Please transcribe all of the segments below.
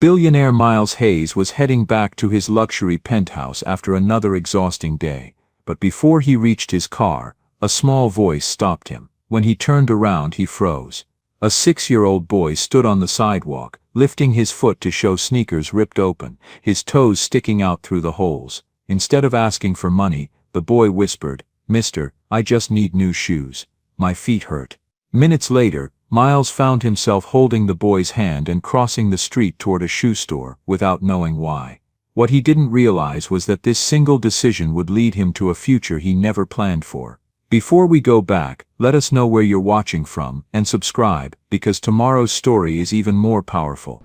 Billionaire Miles Hayes was heading back to his luxury penthouse after another exhausting day, but before he reached his car, a small voice stopped him. When he turned around, he froze. A 6-year-old boy stood on the sidewalk, lifting his foot to show sneakers ripped open, his toes sticking out through the holes. Instead of asking for money, the boy whispered, "Mister, I just need new shoes. My feet hurt." Minutes later, Miles found himself holding the boy's hand and crossing the street toward a shoe store, without knowing why. What he didn't realize was that this single decision would lead him to a future he never planned for. Before we go back, let us know where you're watching from, and subscribe, because tomorrow's story is even more powerful.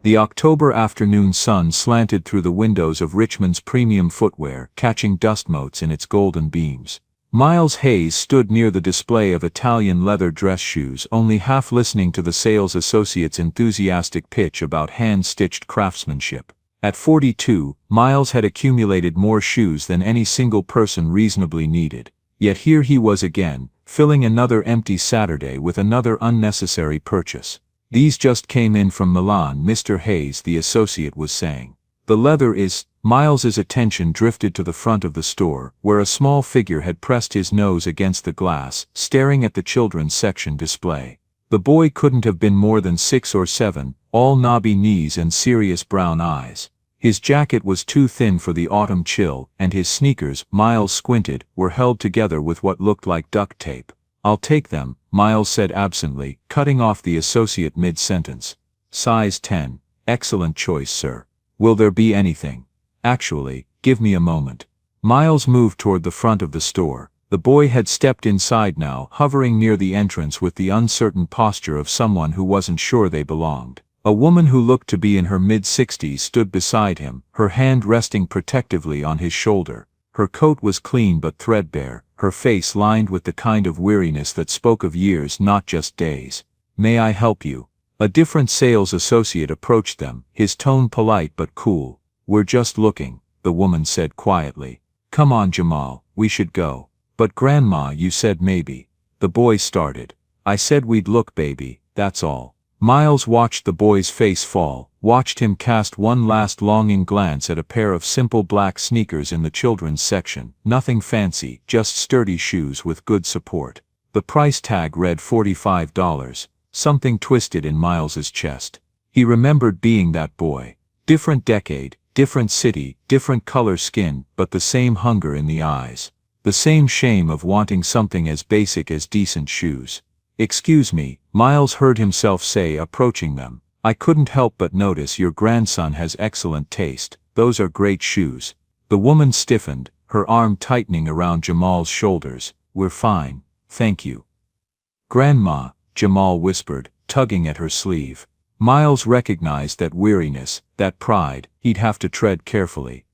The October afternoon sun slanted through the windows of Richmond's premium footwear, catching dust motes in its golden beams. Miles Hayes stood near the display of Italian leather dress shoes, only half listening to the sales associate's enthusiastic pitch about hand-stitched craftsmanship. At 42, Miles had accumulated more shoes than any single person reasonably needed. Yet here he was again, filling another empty Saturday with another unnecessary purchase. "These just came in from Milan, Mr. Hayes," the associate was saying. "The leather is—" Miles's attention drifted to the front of the store, where a small figure had pressed his nose against the glass, staring at the children's section display. The boy couldn't have been more than 6 or 7, all knobby knees and serious brown eyes. His jacket was too thin for the autumn chill, and his sneakers, Miles squinted, were held together with what looked like duct tape. "I'll take them," Miles said absently, cutting off the associate mid-sentence. "Size 10. Excellent choice, sir. Will there be anything? Actually, give me a moment." Miles moved toward the front of the store. The boy had stepped inside now, hovering near the entrance with the uncertain posture of someone who wasn't sure they belonged. A woman who looked to be in her mid-60s stood beside him, her hand resting protectively on his shoulder. Her coat was clean but threadbare, her face lined with the kind of weariness that spoke of years, not just days. "May I help you?" A different sales associate approached them, his tone polite but cool. "We're just looking," the woman said quietly. "Come on, Jamal, we should go." "But Grandma, you said maybe." The boy started. "I said we'd look, baby, that's all." Miles watched the boy's face fall, watched him cast one last longing glance at a pair of simple black sneakers in the children's section. Nothing fancy, just sturdy shoes with good support. The price tag read $45. Something twisted in Miles's chest. He remembered being that boy. Different decade, different city, different color skin, but the same hunger in the eyes. The same shame of wanting something as basic as decent shoes. "Excuse me," Miles heard himself say, approaching them. "I couldn't help but notice your grandson has excellent taste. Those are great shoes." The woman stiffened, her arm tightening around Jamal's shoulders. "We're fine, thank you." "Grandma," Jamal whispered, tugging at her sleeve. Miles recognized that weariness, that pride. He'd have to tread carefully.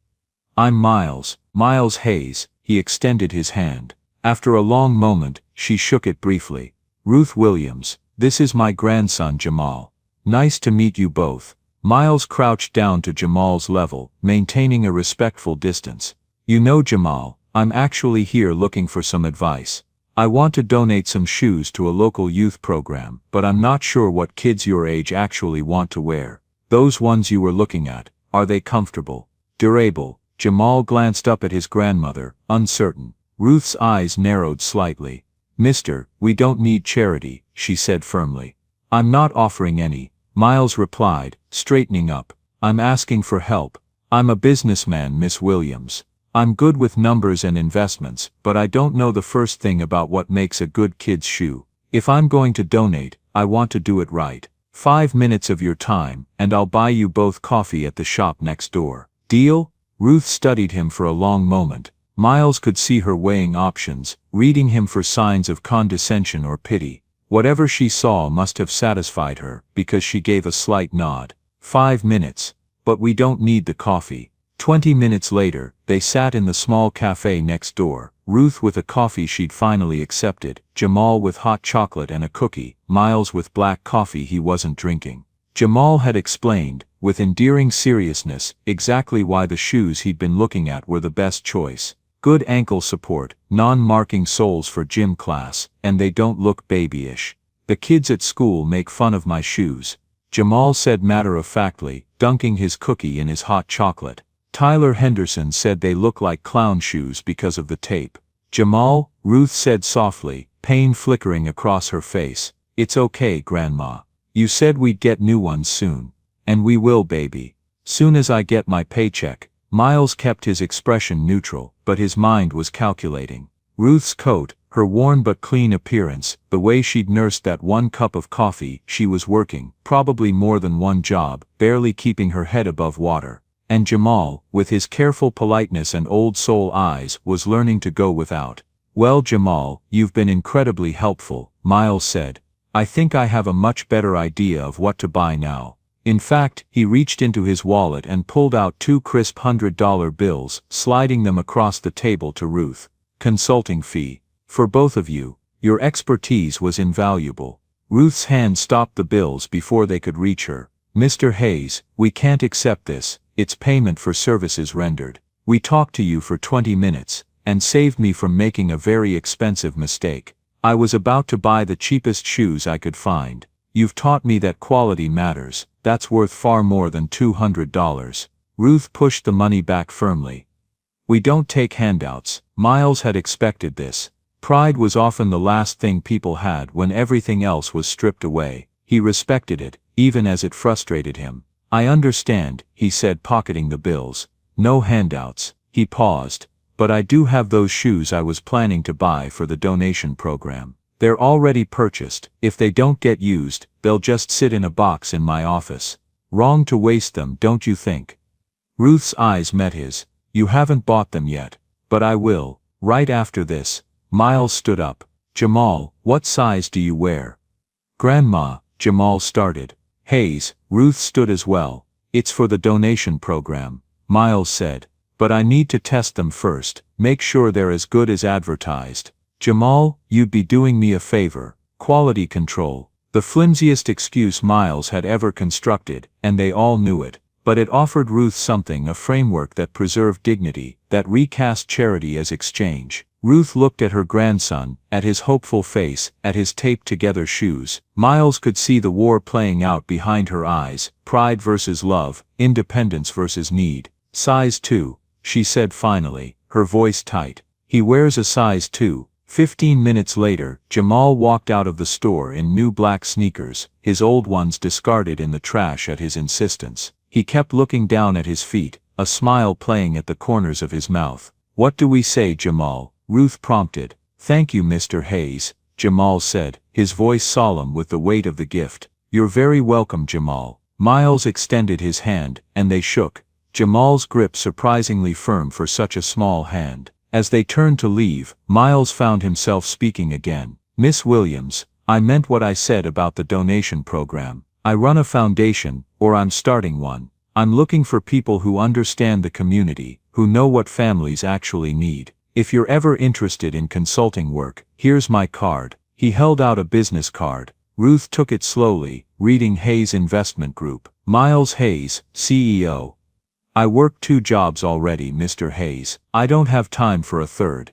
"I'm Miles, Miles Hayes." He extended his hand. After a long moment, she shook it briefly. "Ruth Williams, this is my grandson Jamal. Nice to meet you both." Miles crouched down to Jamal's level, maintaining a respectful distance. "You know, Jamal, I'm actually here looking for some advice. I want to donate some shoes to a local youth program, but I'm not sure what kids your age actually want to wear. Those ones you were looking at, are they comfortable? Durable?" Jamal glanced up at his grandmother, uncertain. Ruth's eyes narrowed slightly. "Mister, we don't need charity," she said firmly. "I'm not offering any," Miles replied, straightening up. "I'm asking for help. I'm a businessman, Miss Williams. I'm good with numbers and investments, but I don't know the first thing about what makes a good kid's shoe. If I'm going to donate, I want to do it right. 5 minutes of your time, and I'll buy you both coffee at the shop next door. Deal?" Ruth studied him for a long moment. Miles could see her weighing options, reading him for signs of condescension or pity. Whatever she saw must have satisfied her, because she gave a slight nod. 5 minutes. But we don't need the coffee." 20 minutes later, they sat in the small cafe next door, Ruth with a coffee she'd finally accepted, Jamal with hot chocolate and a cookie, Miles with black coffee he wasn't drinking. Jamal had explained, with endearing seriousness, exactly why the shoes he'd been looking at were the best choice. Good ankle support, non-marking soles for gym class, and they don't look babyish. "The kids at school make fun of my shoes." Jamal said matter-of-factly, dunking his cookie in his hot chocolate. Tyler Henderson said they look like clown shoes because of the tape. Jamal, Ruth said softly, pain flickering across her face. It's okay, Grandma. You said we'd get new ones soon. And we will, baby. Soon as I get my paycheck. Miles kept his expression neutral, but his mind was calculating. Ruth's coat, her worn but clean appearance, the way she'd nursed that one cup of coffee, she was working, probably more than one job, barely keeping her head above water. And Jamal, with his careful politeness and old soul eyes, was learning to go without. Well, Jamal, you've been incredibly helpful, Miles said. I think I have a much better idea of what to buy now. In fact, he reached into his wallet and pulled out 2 crisp $100 bills, sliding them across the table to Ruth. Consulting fee. For both of you. Your expertise was invaluable. Ruth's hand stopped the bills before they could reach her. Mr. Hayes, we can't accept this. It's payment for services rendered. We talked to you for 20 minutes, and saved me from making a very expensive mistake. I was about to buy the cheapest shoes I could find. You've taught me that quality matters. That's worth far more than $200. Ruth pushed the money back firmly. We don't take handouts. Miles had expected this. Pride was often the last thing people had when everything else was stripped away. He respected it, even as it frustrated him. I understand, he said, pocketing the bills. No handouts. He paused. But I do have those shoes I was planning to buy for the donation program. They're already purchased. If they don't get used, they'll just sit in a box in my office. Wrong to waste them, don't you think? Ruth's eyes met his. You haven't bought them yet. But I will. Right after this. Miles stood up. Jamal, what size do you wear? Grandma, Jamal started. Hayes, Ruth stood as well. It's for the donation program, Miles said. But I need to test them first, make sure they're as good as advertised. Jamal, you'd be doing me a favor. Quality control. The flimsiest excuse Miles had ever constructed, and they all knew it. But it offered Ruth something, a framework that preserved dignity, that recast charity as exchange. Ruth looked at her grandson, at his hopeful face, at his taped-together shoes. Miles could see the war playing out behind her eyes, pride versus love, independence versus need. Size 2, she said finally, her voice tight. He wears a size 2. 15 minutes later, Jamal walked out of the store in new black sneakers, his old ones discarded in the trash at his insistence. He kept looking down at his feet, a smile playing at the corners of his mouth. What do we say, Jamal? Ruth prompted. Thank you, Mr. Hayes, Jamal said, his voice solemn with the weight of the gift. You're very welcome, Jamal. Miles extended his hand, and they shook. Jamal's grip surprisingly firm for such a small hand. As they turned to leave, Miles found himself speaking again. Miss Williams, I meant what I said about the donation program. I run a foundation, or I'm starting one. I'm looking for people who understand the community, who know what families actually need. If you're ever interested in consulting work, here's my card. He held out a business card. Ruth took it slowly, reading Hayes Investment Group. Miles Hayes, CEO. I work 2 jobs already, Mr. Hayes. I don't have time for a third.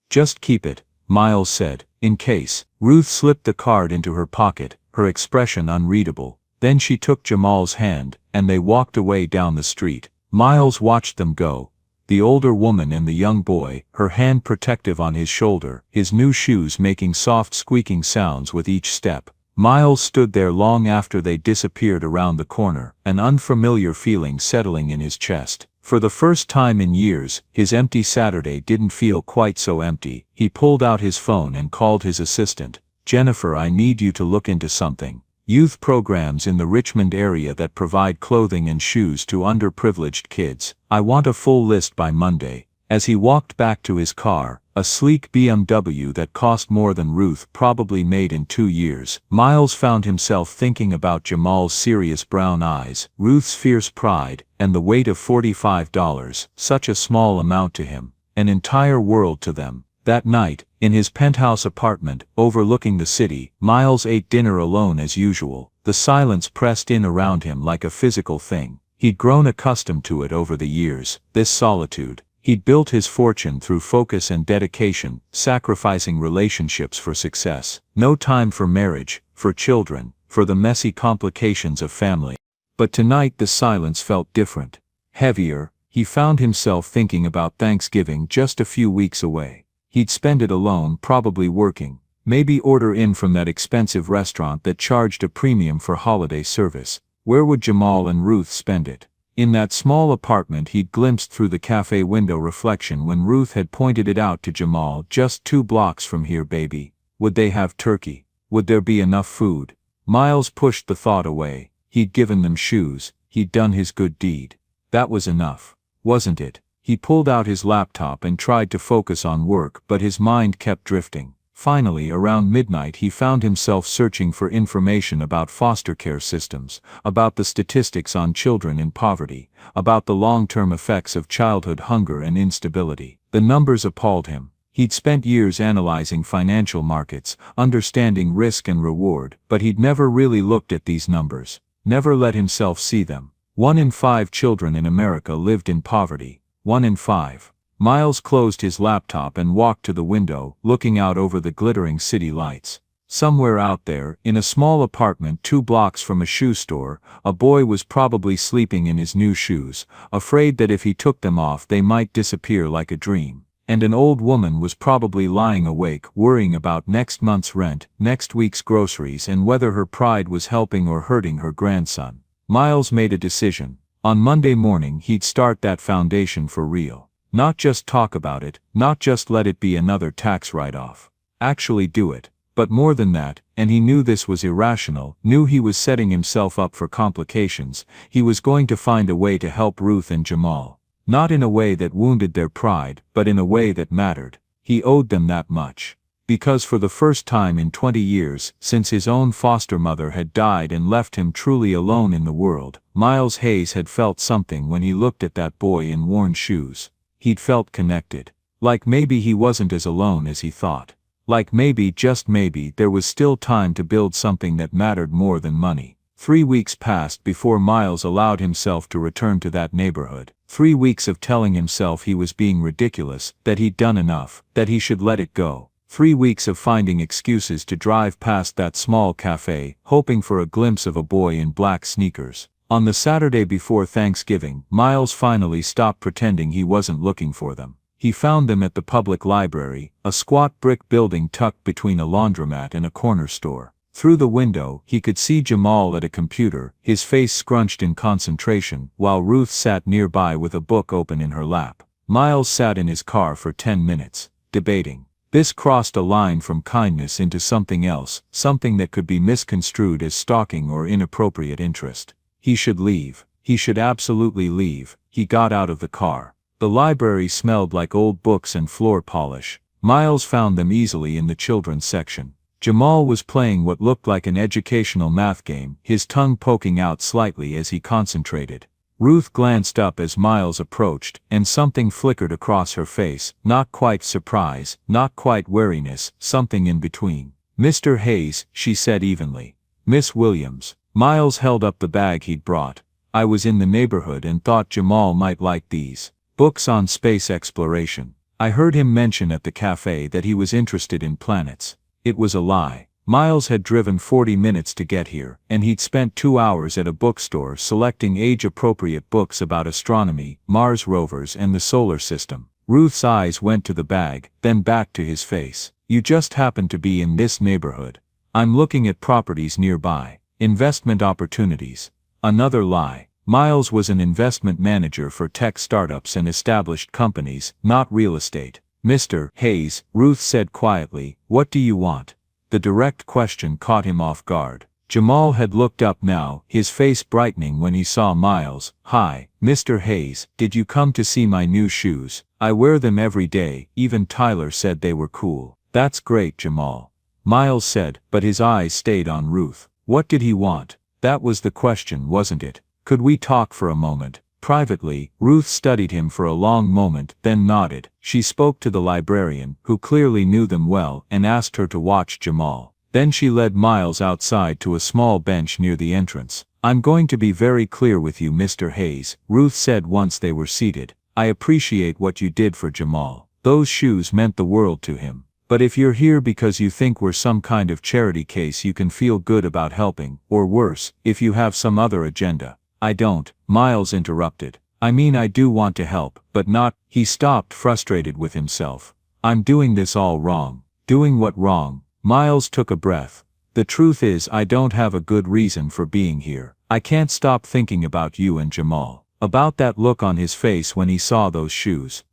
Just keep it, Miles said, in case. Ruth slipped the card into her pocket, her expression unreadable. Then she took Jamal's hand, and they walked away down the street. Miles watched them go. The older woman and the young boy, her hand protective on his shoulder, his new shoes making soft squeaking sounds with each step. Miles stood there long after they disappeared around the corner, an unfamiliar feeling settling in his chest. For the first time in years, his empty Saturday didn't feel quite so empty. He pulled out his phone and called his assistant. Jennifer, I need you to look into something. Youth programs in the Richmond area that provide clothing and shoes to underprivileged kids. I want a full list by Monday. As he walked back to his car, a sleek BMW that cost more than Ruth probably made in 2 years, Miles found himself thinking about Jamal's serious brown eyes, Ruth's fierce pride, and the weight of $45, such a small amount to him, an entire world to them. That night, in his penthouse apartment, overlooking the city, Miles ate dinner alone as usual. The silence pressed in around him like a physical thing. He'd grown accustomed to it over the years, this solitude. He'd built his fortune through focus and dedication, sacrificing relationships for success. No time for marriage, for children, for the messy complications of family. But tonight the silence felt different. Heavier. He found himself thinking about Thanksgiving just a few weeks away. He'd spend it alone, probably working. Maybe order in from that expensive restaurant that charged a premium for holiday service. Where would Jamal and Ruth spend it? In that small apartment he'd glimpsed through the cafe window reflection when Ruth had pointed it out to Jamal. Just 2 blocks from here, baby. Would they have turkey? Would there be enough food? Miles pushed the thought away. He'd given them shoes. He'd done his good deed. That was enough, wasn't it? He pulled out his laptop and tried to focus on work, but his mind kept drifting. Finally, around midnight he found himself searching for information about foster care systems, about the statistics on children in poverty, about the long-term effects of childhood hunger and instability. The numbers appalled him. He'd spent years analyzing financial markets, understanding risk and reward, but he'd never really looked at these numbers, never let himself see them. 1 in 5 children in America lived in poverty. 1 in 5. Miles closed his laptop and walked to the window, looking out over the glittering city lights. Somewhere out there, in a small apartment 2 blocks from a shoe store, a boy was probably sleeping in his new shoes, afraid that if he took them off they might disappear like a dream. And an old woman was probably lying awake, worrying about next month's rent, next week's groceries, and whether her pride was helping or hurting her grandson. Miles made a decision. On Monday morning he'd start that foundation for real. Not just talk about it, not just let it be another tax write-off. Actually do it. But more than that, and he knew this was irrational, knew he was setting himself up for complications, he was going to find a way to help Ruth and Jamal. Not in a way that wounded their pride, but in a way that mattered. He owed them that much. Because for the first time in 20 years, since his own foster mother had died and left him truly alone in the world, Miles Hayes had felt something when he looked at that boy in worn shoes. He'd felt connected. Like maybe he wasn't as alone as he thought. Like maybe, just maybe, there was still time to build something that mattered more than money. 3 weeks passed before Miles allowed himself to return to that neighborhood. 3 weeks of telling himself he was being ridiculous, that he'd done enough, that he should let it go. 3 weeks of finding excuses to drive past that small cafe, hoping for a glimpse of a boy in black sneakers. On the Saturday before Thanksgiving, Miles finally stopped pretending he wasn't looking for them. He found them at the public library, a squat brick building tucked between a laundromat and a corner store. Through the window, he could see Jamal at a computer, his face scrunched in concentration, while Ruth sat nearby with a book open in her lap. Miles sat in his car for 10 minutes, debating. This crossed a line from kindness into something else, something that could be misconstrued as stalking or inappropriate interest. He should leave. He should absolutely leave. He got out of the car. The library smelled like old books and floor polish. Miles found them easily in the children's section. Jamal was playing what looked like an educational math game, his tongue poking out slightly as he concentrated. Ruth glanced up as Miles approached, and something flickered across her face, not quite surprise, not quite wariness, something in between. "Mr. Hayes," she said evenly. "Miss Williams." Miles held up the bag he'd brought. "I was in the neighborhood and thought Jamal might like these books on space exploration. I heard him mention at the cafe that he was interested in planets." It was a lie. Miles had driven 40 minutes to get here, and he'd spent 2 hours at a bookstore selecting age-appropriate books about astronomy, Mars rovers, and the solar system. Ruth's eyes went to the bag, then back to his face. "You just happen to be in this neighborhood. I'm looking at properties nearby. Investment opportunities." Another lie. Miles was an investment manager for tech startups and established companies, not real estate. "Mr. Hayes," Ruth said quietly, "what do you want?" The direct question caught him off guard. Jamal had looked up now, his face brightening when he saw Miles. "Hi, Mr. Hayes, did you come to see my new shoes? I wear them every day, even Tyler said they were cool." "That's great, Jamal," Miles said, but his eyes stayed on Ruth. What did he want? That was the question, wasn't it? "Could we talk for a moment?" Privately, Ruth studied him for a long moment, then nodded. She spoke to the librarian, who clearly knew them well, and asked her to watch Jamal. Then she led Miles outside to a small bench near the entrance. "I'm going to be very clear with you, Mr. Hayes," Ruth said once they were seated. "I appreciate what you did for Jamal. Those shoes meant the world to him. But if you're here because you think we're some kind of charity case you can feel good about helping, or worse, if you have some other agenda. I don't, Miles interrupted. I mean I do want to help, but not. He stopped, frustrated with himself. I'm doing this all wrong. Doing what wrong? Miles took a breath. The truth is I don't have a good reason for being here. I can't stop thinking about you and Jamal. About that look on his face when he saw those shoes.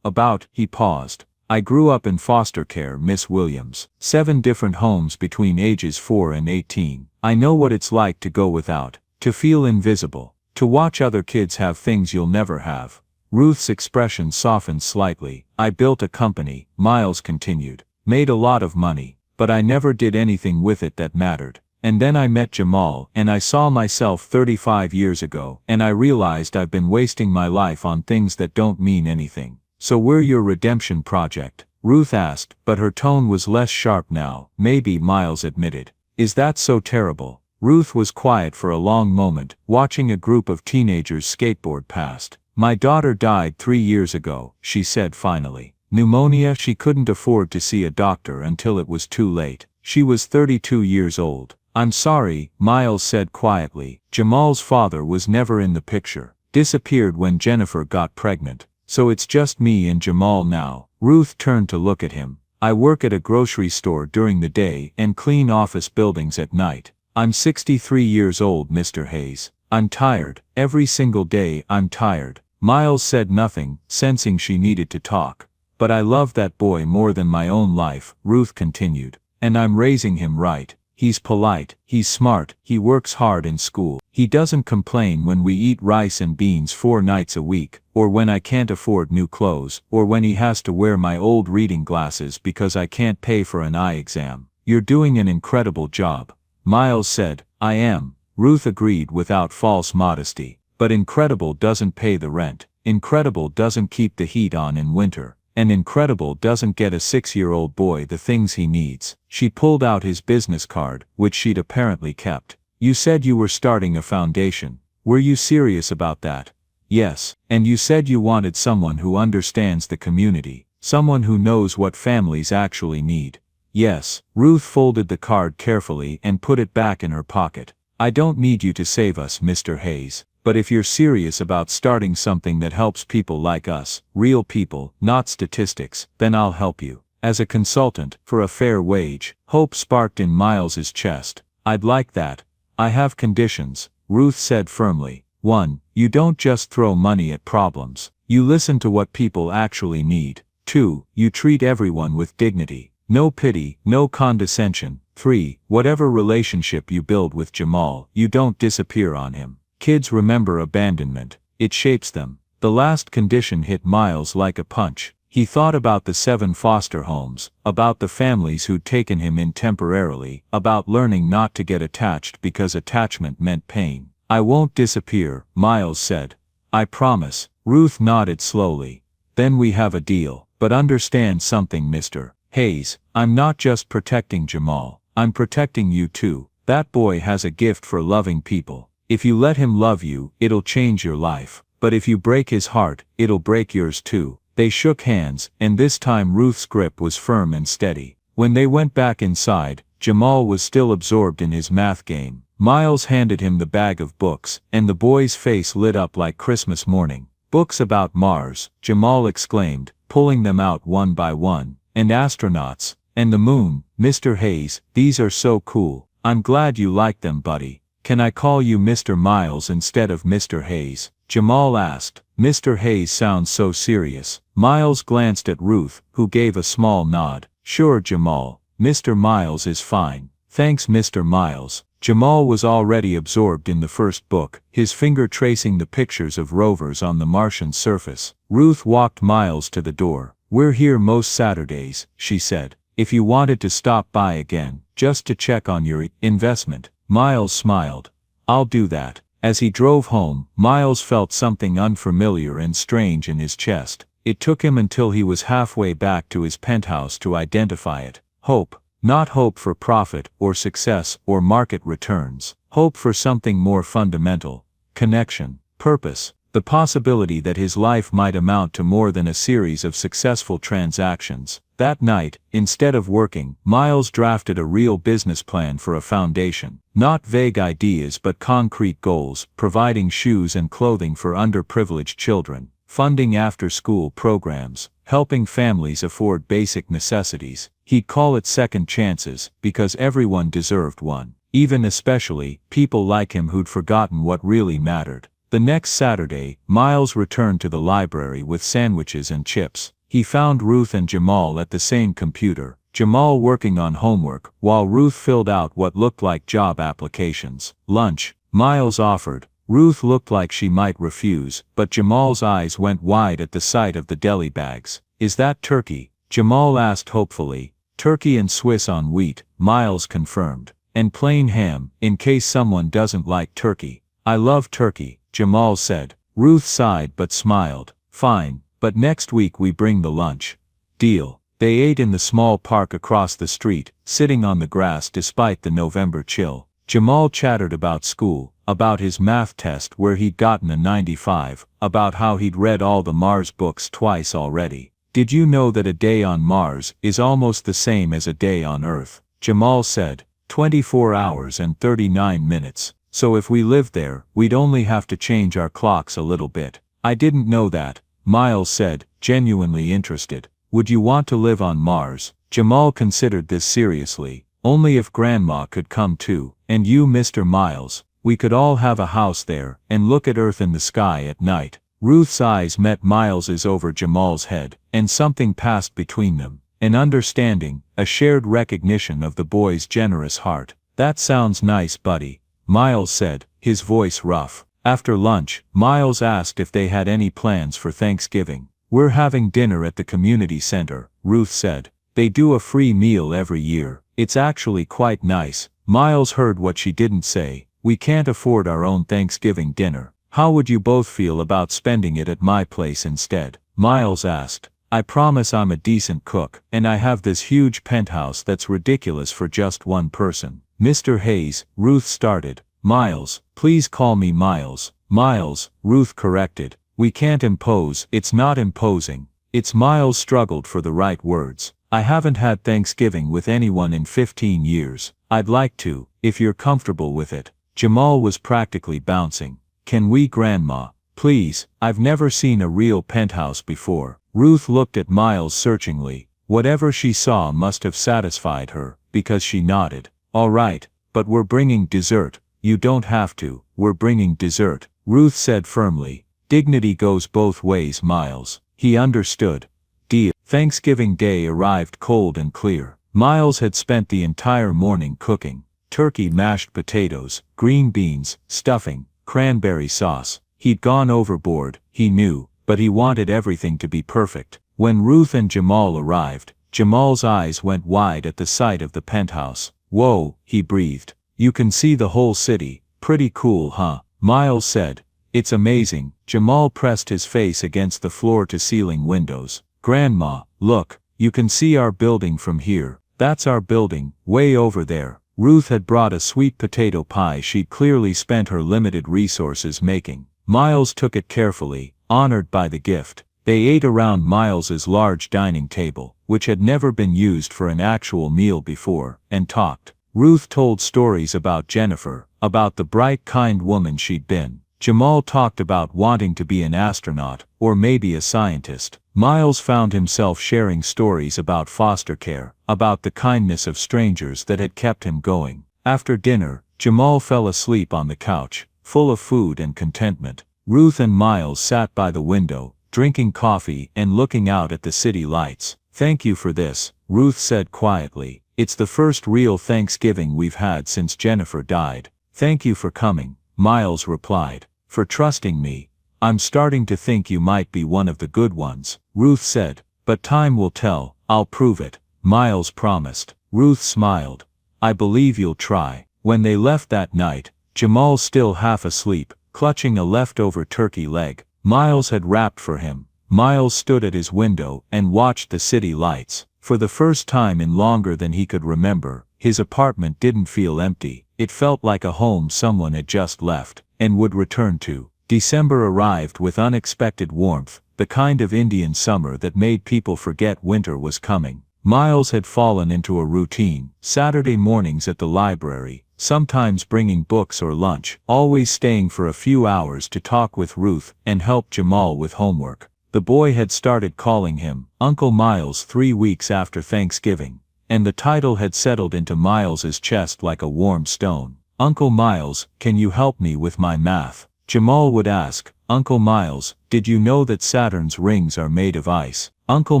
He paused. I grew up in foster care, Miss Williams. 7 different homes between ages 4 and 18. I know what it's like to go without, to feel invisible, to watch other kids have things you'll never have. Ruth's expression softened slightly. I built a company, Miles continued. Made a lot of money, but I never did anything with it that mattered. And then I met Jamal, and I saw myself 35 years ago, and I realized I've been wasting my life on things that don't mean anything. So we're your redemption project? Ruth asked, but her tone was less sharp now. Maybe, Miles admitted. Is that so terrible? Ruth was quiet for a long moment, watching a group of teenagers skateboard past. My daughter died 3 years ago, she said finally. Pneumonia. She couldn't afford to see a doctor until it was too late. She was 32 years old. I'm sorry, Miles said quietly. Jamal's father was never in the picture. Disappeared when Jennifer got pregnant. So it's just me and Jamal now. Ruth turned to look at him. I work at a grocery store during the day and clean office buildings at night. I'm 63 years old, Mr. Hayes. I'm tired. Every single day I'm tired. Miles said nothing, sensing she needed to talk. But I love that boy more than my own life, Ruth continued. And I'm raising him right. He's polite, he's smart, he works hard in school. He doesn't complain when we eat rice and beans 4 nights a week, or when I can't afford new clothes, or when he has to wear my old reading glasses because I can't pay for an eye exam. You're doing an incredible job. Miles said. I am, Ruth agreed without false modesty. But incredible doesn't pay the rent. Incredible doesn't keep the heat on in winter. And incredible doesn't get a 6-year-old boy the things he needs. She pulled out his business card, which she'd apparently kept. You said you were starting a foundation. Were you serious about that? Yes. And you said you wanted someone who understands the community, someone who knows what families actually need. Yes. Ruth folded the card carefully and put it back in her pocket. I don't need you to save us, Mr. Hayes. But if you're serious about starting something that helps people like us, real people, not statistics, then I'll help you. As a consultant, for a fair wage. Hope sparked in Miles's chest. I'd like that. I have conditions, Ruth said firmly. 1. You don't just throw money at problems. You listen to what people actually need. 2. You treat everyone with dignity. No pity, no condescension. 3. Whatever relationship you build with Jamal, you don't disappear on him. Kids remember abandonment. It shapes them. The last condition hit Miles like a punch. He thought about the 7 foster homes, about the families who'd taken him in temporarily, about learning not to get attached because attachment meant pain. I won't disappear, Miles said. I promise. Ruth nodded slowly. Then we have a deal. But understand something, Mr. Hayes. I'm not just protecting Jamal. I'm protecting you too. That boy has a gift for loving people. If you let him love you, it'll change your life. But if you break his heart, it'll break yours too. They shook hands, and this time Ruth's grip was firm and steady. When they went back inside, Jamal was still absorbed in his math game. Miles handed him the bag of books, and the boy's face lit up like Christmas morning. Books about Mars, Jamal exclaimed, pulling them out one by one. And astronauts, and the moon. Mr. Hayes, these are so cool. I'm glad you like them, buddy. Can I call you Mr. Miles instead of Mr. Hayes? Jamal asked. Mr. Hayes sounds so serious. Miles glanced at Ruth, who gave a small nod. Sure, Jamal. Mr. Miles is fine. Thanks, Mr. Miles. Jamal was already absorbed in the first book, his finger tracing the pictures of rovers on the Martian surface. Ruth walked Miles to the door. We're here most Saturdays, she said. If you wanted to stop by again, just to check on your investment. Miles smiled. I'll do that. As he drove home, Miles felt something unfamiliar and strange in his chest. It took him until he was halfway back to his penthouse to identify it. Hope. Not hope for profit, or success, or market returns. Hope for something more fundamental. Connection. Purpose. The possibility that his life might amount to more than a series of successful transactions. That night, instead of working, Miles drafted a real business plan for a foundation. Not vague ideas but concrete goals, providing shoes and clothing for underprivileged children, funding after-school programs, helping families afford basic necessities. He'd call it second chances, because everyone deserved one. Even especially, people like him who'd forgotten what really mattered. The next Saturday, Miles returned to the library with sandwiches and chips. He found Ruth and Jamal at the same computer, Jamal working on homework, while Ruth filled out what looked like job applications. Lunch, Miles offered. Ruth looked like she might refuse, but Jamal's eyes went wide at the sight of the deli bags. "Is that turkey?" Jamal asked hopefully. "Turkey and Swiss on wheat," Miles confirmed. "And plain ham, in case someone doesn't like turkey." "I love turkey," Jamal said. Ruth sighed but smiled. "Fine, but next week we bring the lunch." "Deal." They ate in the small park across the street, sitting on the grass despite the November chill. Jamal chattered about school, about his math test where he'd gotten a 95, about how he'd read all the Mars books twice already. "Did you know that a day on Mars is almost the same as a day on Earth?" Jamal said. 24 hours and 39 minutes. "So if we lived there, we'd only have to change our clocks a little bit." "I didn't know that," Miles said, genuinely interested. "Would you want to live on Mars?" Jamal considered this seriously. "Only if Grandma could come too. And you, Mr. Miles. We could all have a house there, and look at Earth in the sky at night." Ruth's eyes met Miles's over Jamal's head, and something passed between them. An understanding, a shared recognition of the boy's generous heart. "That sounds nice, buddy," Miles said, his voice rough. After lunch, Miles asked if they had any plans for Thanksgiving. "We're having dinner at the community center," Ruth said. "They do a free meal every year. It's actually quite nice." Miles heard what she didn't say. "We can't afford our own Thanksgiving dinner. How would you both feel about spending it at my place instead?" Miles asked. "I promise I'm a decent cook, and I have this huge penthouse that's ridiculous for just one person." "Mr. Hayes," Ruth started. "Miles, please call me Miles." "Miles," Ruth corrected. "We can't impose." "It's not imposing. It's." Miles struggled for the right words. "I haven't had Thanksgiving with anyone in 15 years. I'd like to, if you're comfortable with it." Jamal was practically bouncing. "Can we, Grandma? Please, I've never seen a real penthouse before." Ruth looked at Miles searchingly. Whatever she saw must have satisfied her, because she nodded. "All right, but we're bringing dessert." "You don't have to, we're bringing dessert," Ruth said firmly. "Dignity goes both ways, Miles." He understood. "Deal." Thanksgiving Day arrived cold and clear. Miles had spent the entire morning cooking. Turkey, mashed potatoes, green beans, stuffing, cranberry sauce. He'd gone overboard, he knew, but he wanted everything to be perfect. When Ruth and Jamal arrived, Jamal's eyes went wide at the sight of the penthouse. "Whoa," he breathed. "You can see the whole city. Pretty cool, huh?" Miles said. "It's amazing." Jamal pressed his face against the floor-to-ceiling windows. "Grandma, look, you can see our building from here. That's our building, way over there." Ruth had brought a sweet potato pie she'd clearly spent her limited resources making. Miles took it carefully, honored by the gift. They ate around Miles's large dining table, which had never been used for an actual meal before, and talked. Ruth told stories about Jennifer, about the bright, kind woman she'd been. Jamal talked about wanting to be an astronaut, or maybe a scientist. Miles found himself sharing stories about foster care, about the kindness of strangers that had kept him going. After dinner, Jamal fell asleep on the couch, full of food and contentment. Ruth and Miles sat by the window, drinking coffee and looking out at the city lights. "Thank you for this," Ruth said quietly. "It's the first real Thanksgiving we've had since Jennifer died." "Thank you for coming," Miles replied. "For trusting me. I'm starting to think you might be one of the good ones," Ruth said. "But time will tell. I'll prove it," Miles promised. Ruth smiled. "I believe you'll try." When they left that night, Jamal still half asleep, clutching a leftover turkey leg, Miles had wrapped for him. Miles stood at his window and watched the city lights. For the first time in longer than he could remember, his apartment didn't feel empty. It felt like a home someone had just left, and would return to. December arrived with unexpected warmth, the kind of Indian summer that made people forget winter was coming. Miles had fallen into a routine: Saturday mornings at the library, sometimes bringing books or lunch, always staying for a few hours to talk with Ruth and help Jamal with homework. The boy had started calling him Uncle Miles 3 weeks after Thanksgiving, and the title had settled into Miles's chest like a warm stone. "Uncle Miles, can you help me with my math?" Jamal would ask. "Uncle Miles, did you know that Saturn's rings are made of ice?" "Uncle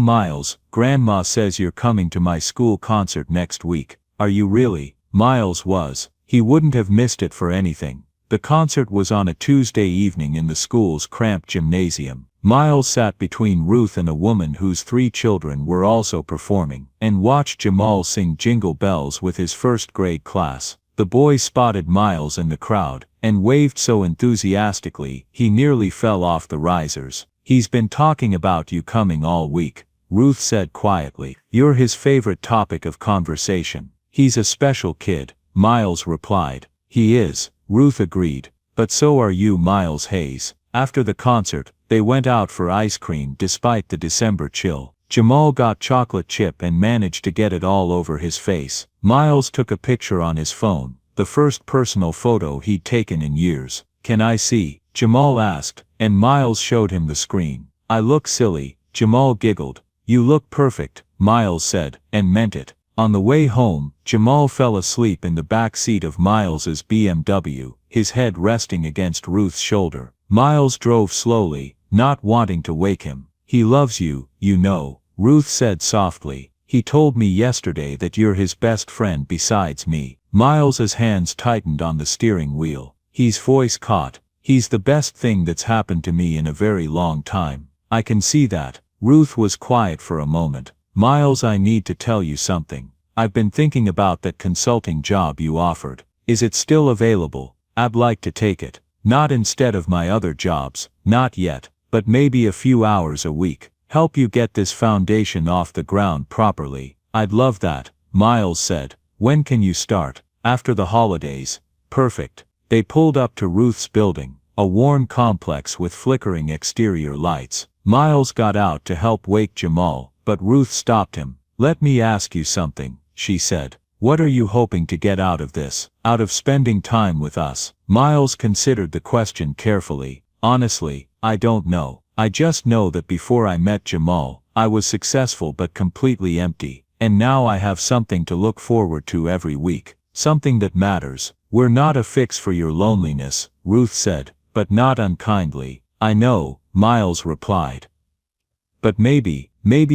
Miles, Grandma says you're coming to my school concert next week. Are you really?" Miles was. He wouldn't have missed it for anything. The concert was on a Tuesday evening in the school's cramped gymnasium. Miles sat between Ruth and a woman whose 3 children were also performing, and watched Jamal sing Jingle Bells with his first-grade class. The boy spotted Miles in the crowd, and waved so enthusiastically he nearly fell off the risers. "He's been talking about you coming all week," Ruth said quietly. "You're his favorite topic of conversation." "He's a special kid," Miles replied. "He is," Ruth agreed. "But so are you, Miles Hayes." After the concert, they went out for ice cream despite the December chill. Jamal got chocolate chip and managed to get it all over his face. Miles took a picture on his phone, the first personal photo he'd taken in years. "Can I see?" Jamal asked, and Miles showed him the screen. "I look silly," Jamal giggled. "You look perfect," Miles said, and meant it. On the way home, Jamal fell asleep in the back seat of Miles's BMW, his head resting against Ruth's shoulder. Miles drove slowly, not wanting to wake him. "He loves you, you know," Ruth said softly. "He told me yesterday that you're his best friend besides me." Miles's hands tightened on the steering wheel. His voice caught. "He's the best thing that's happened to me in a very long time." "I can see that." Ruth was quiet for a moment. "Miles, I need to tell you something. I've been thinking about that consulting job you offered. Is it still available? I'd like to take it. Not instead of my other jobs, not yet, but maybe a few hours a week. Help you get this foundation off the ground properly." "I'd love that," Miles said. "When can you start?" "After the holidays." "Perfect." They pulled up to Ruth's building, a worn complex with flickering exterior lights. Miles got out to help wake Jamal, but Ruth stopped him. "Let me ask you something," she said. "What are you hoping to get out of this? Out of spending time with us?" Miles considered the question carefully. "Honestly, I don't know. I just know that before I met Jamal, I was successful but completely empty, and now I have something to look forward to every week. Something that matters." "We're not a fix for your loneliness," Ruth said, but not unkindly. "I know," Miles replied. "But maybe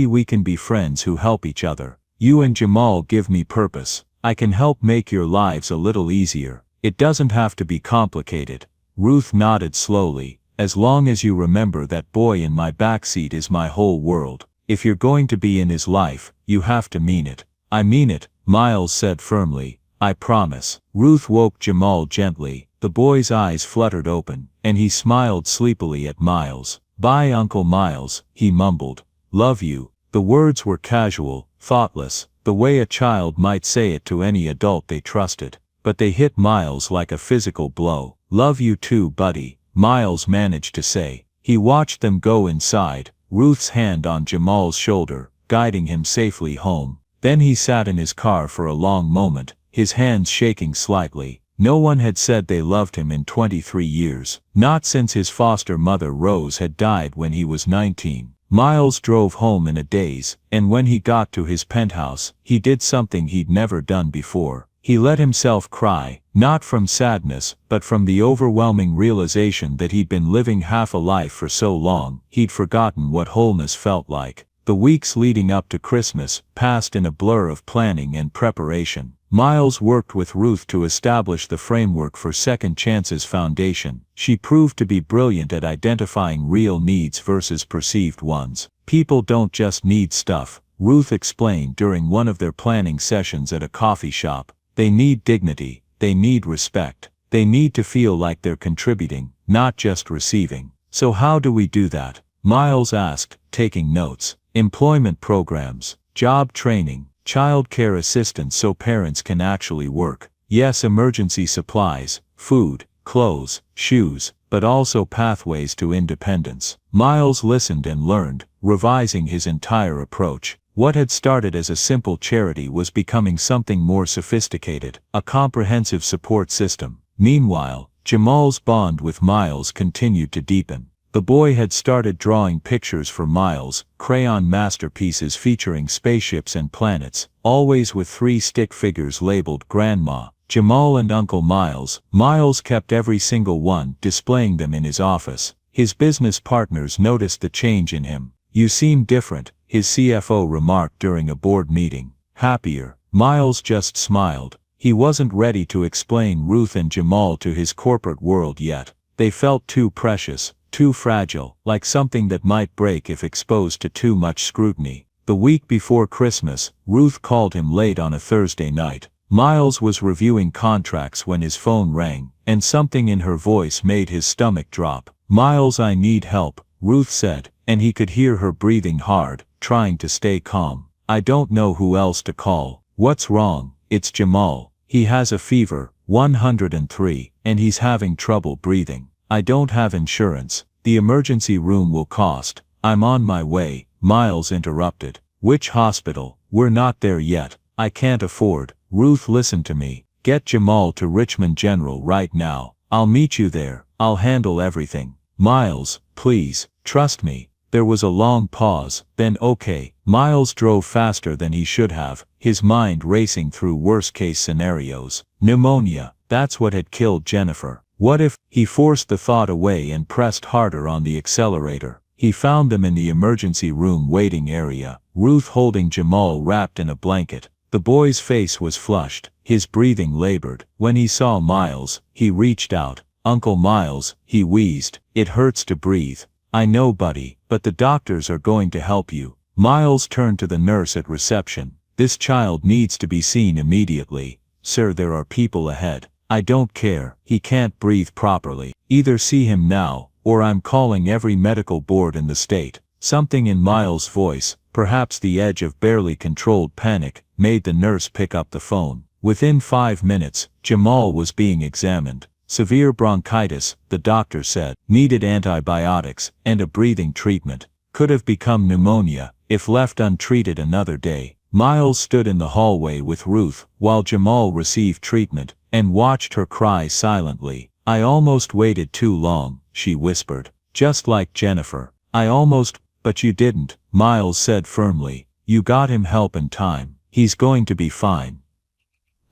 we can be friends who help each other. You and Jamal give me purpose. I can help make your lives a little easier. It doesn't have to be complicated." Ruth nodded slowly. "As long as you remember that boy in my backseat is my whole world. If you're going to be in his life, you have to mean it." "I mean it," Miles said firmly. "I promise." Ruth woke Jamal gently. The boy's eyes fluttered open, and he smiled sleepily at Miles. "Bye, Uncle Miles," he mumbled. "Love you." The words were casual, thoughtless, the way a child might say it to any adult they trusted. But they hit Miles like a physical blow. "Love you too, buddy," Miles managed to say. He watched them go inside, Ruth's hand on Jamal's shoulder, guiding him safely home. Then he sat in his car for a long moment, his hands shaking slightly. No one had said they loved him in 23 years, not since his foster mother Rose had died when he was 19. Miles drove home in a daze, and when he got to his penthouse, he did something he'd never done before. He let himself cry, not from sadness, but from the overwhelming realization that he'd been living half a life for so long, he'd forgotten what wholeness felt like. The weeks leading up to Christmas passed in a blur of planning and preparation. Miles worked with Ruth to establish the framework for Second Chance's foundation. She proved to be brilliant at identifying real needs versus perceived ones. "People don't just need stuff," Ruth explained during one of their planning sessions at a coffee shop. "They need dignity, they need respect, they need to feel like they're contributing, not just receiving." "So how do we do that?" Miles asked, taking notes. "Employment programs, job training, child care assistance so parents can actually work. Yes, emergency supplies, food, clothes, shoes, but also pathways to independence. Miles listened and learned, revising his entire approach. What had started as a simple charity was becoming something more sophisticated, a comprehensive support system. Meanwhile, Jamal's bond with Miles continued to deepen. The boy had started drawing pictures for Miles, crayon masterpieces featuring spaceships and planets, always with 3 stick figures labeled Grandma, Jamal and Uncle Miles. Miles kept every single one, displaying them in his office. His business partners noticed the change in him. "You seem different," his CFO remarked during a board meeting. "Happier." Miles just smiled. He wasn't ready to explain Ruth and Jamal to his corporate world yet. They felt too precious, too fragile, like something that might break if exposed to too much scrutiny. The week before Christmas, Ruth called him late on a Thursday night. Miles was reviewing contracts when his phone rang, and something in her voice made his stomach drop. "Miles, I need help," Ruth said, and he could hear her breathing hard, trying to stay calm. "I don't know who else to call." "What's wrong?" "It's Jamal. He has a fever, 103, and he's having trouble breathing. I don't have insurance. The emergency room will cost." "I'm on my way," Miles interrupted. "Which hospital?" "We're not there yet. I can't afford." "Ruth, listen to me. Get Jamal to Richmond General right now. I'll meet you there. I'll handle everything." "Miles, please, trust me." There was a long pause, then okay. Miles drove faster than he should have, his mind racing through worst-case scenarios. Pneumonia, that's what had killed Jennifer. What if? He forced the thought away and pressed harder on the accelerator. He found them in the emergency room waiting area, Ruth holding Jamal wrapped in a blanket. The boy's face was flushed, his breathing labored. When he saw Miles, he reached out. "Uncle Miles," he wheezed, "it hurts to breathe." "I know, buddy, but the doctors are going to help you." Miles turned to the nurse at reception. "This child needs to be seen immediately." "Sir, there are people ahead." "I don't care. He can't breathe properly. Either see him now, or I'm calling every medical board in the state." Something in Miles' voice, perhaps the edge of barely controlled panic, made the nurse pick up the phone. Within 5 minutes, Jamal was being examined. Severe bronchitis, the doctor said, needed antibiotics and a breathing treatment. Could have become pneumonia if left untreated another day. Miles stood in the hallway with Ruth while Jamal received treatment and watched her cry silently. "I almost waited too long," she whispered. "Just like Jennifer. I almost, but you didn't," Miles said firmly. "You got him help in time. He's going to be fine."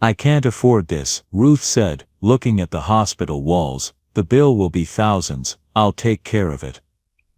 "I can't afford this," Ruth said, looking at the hospital walls. "The bill will be thousands. I'll take care of it."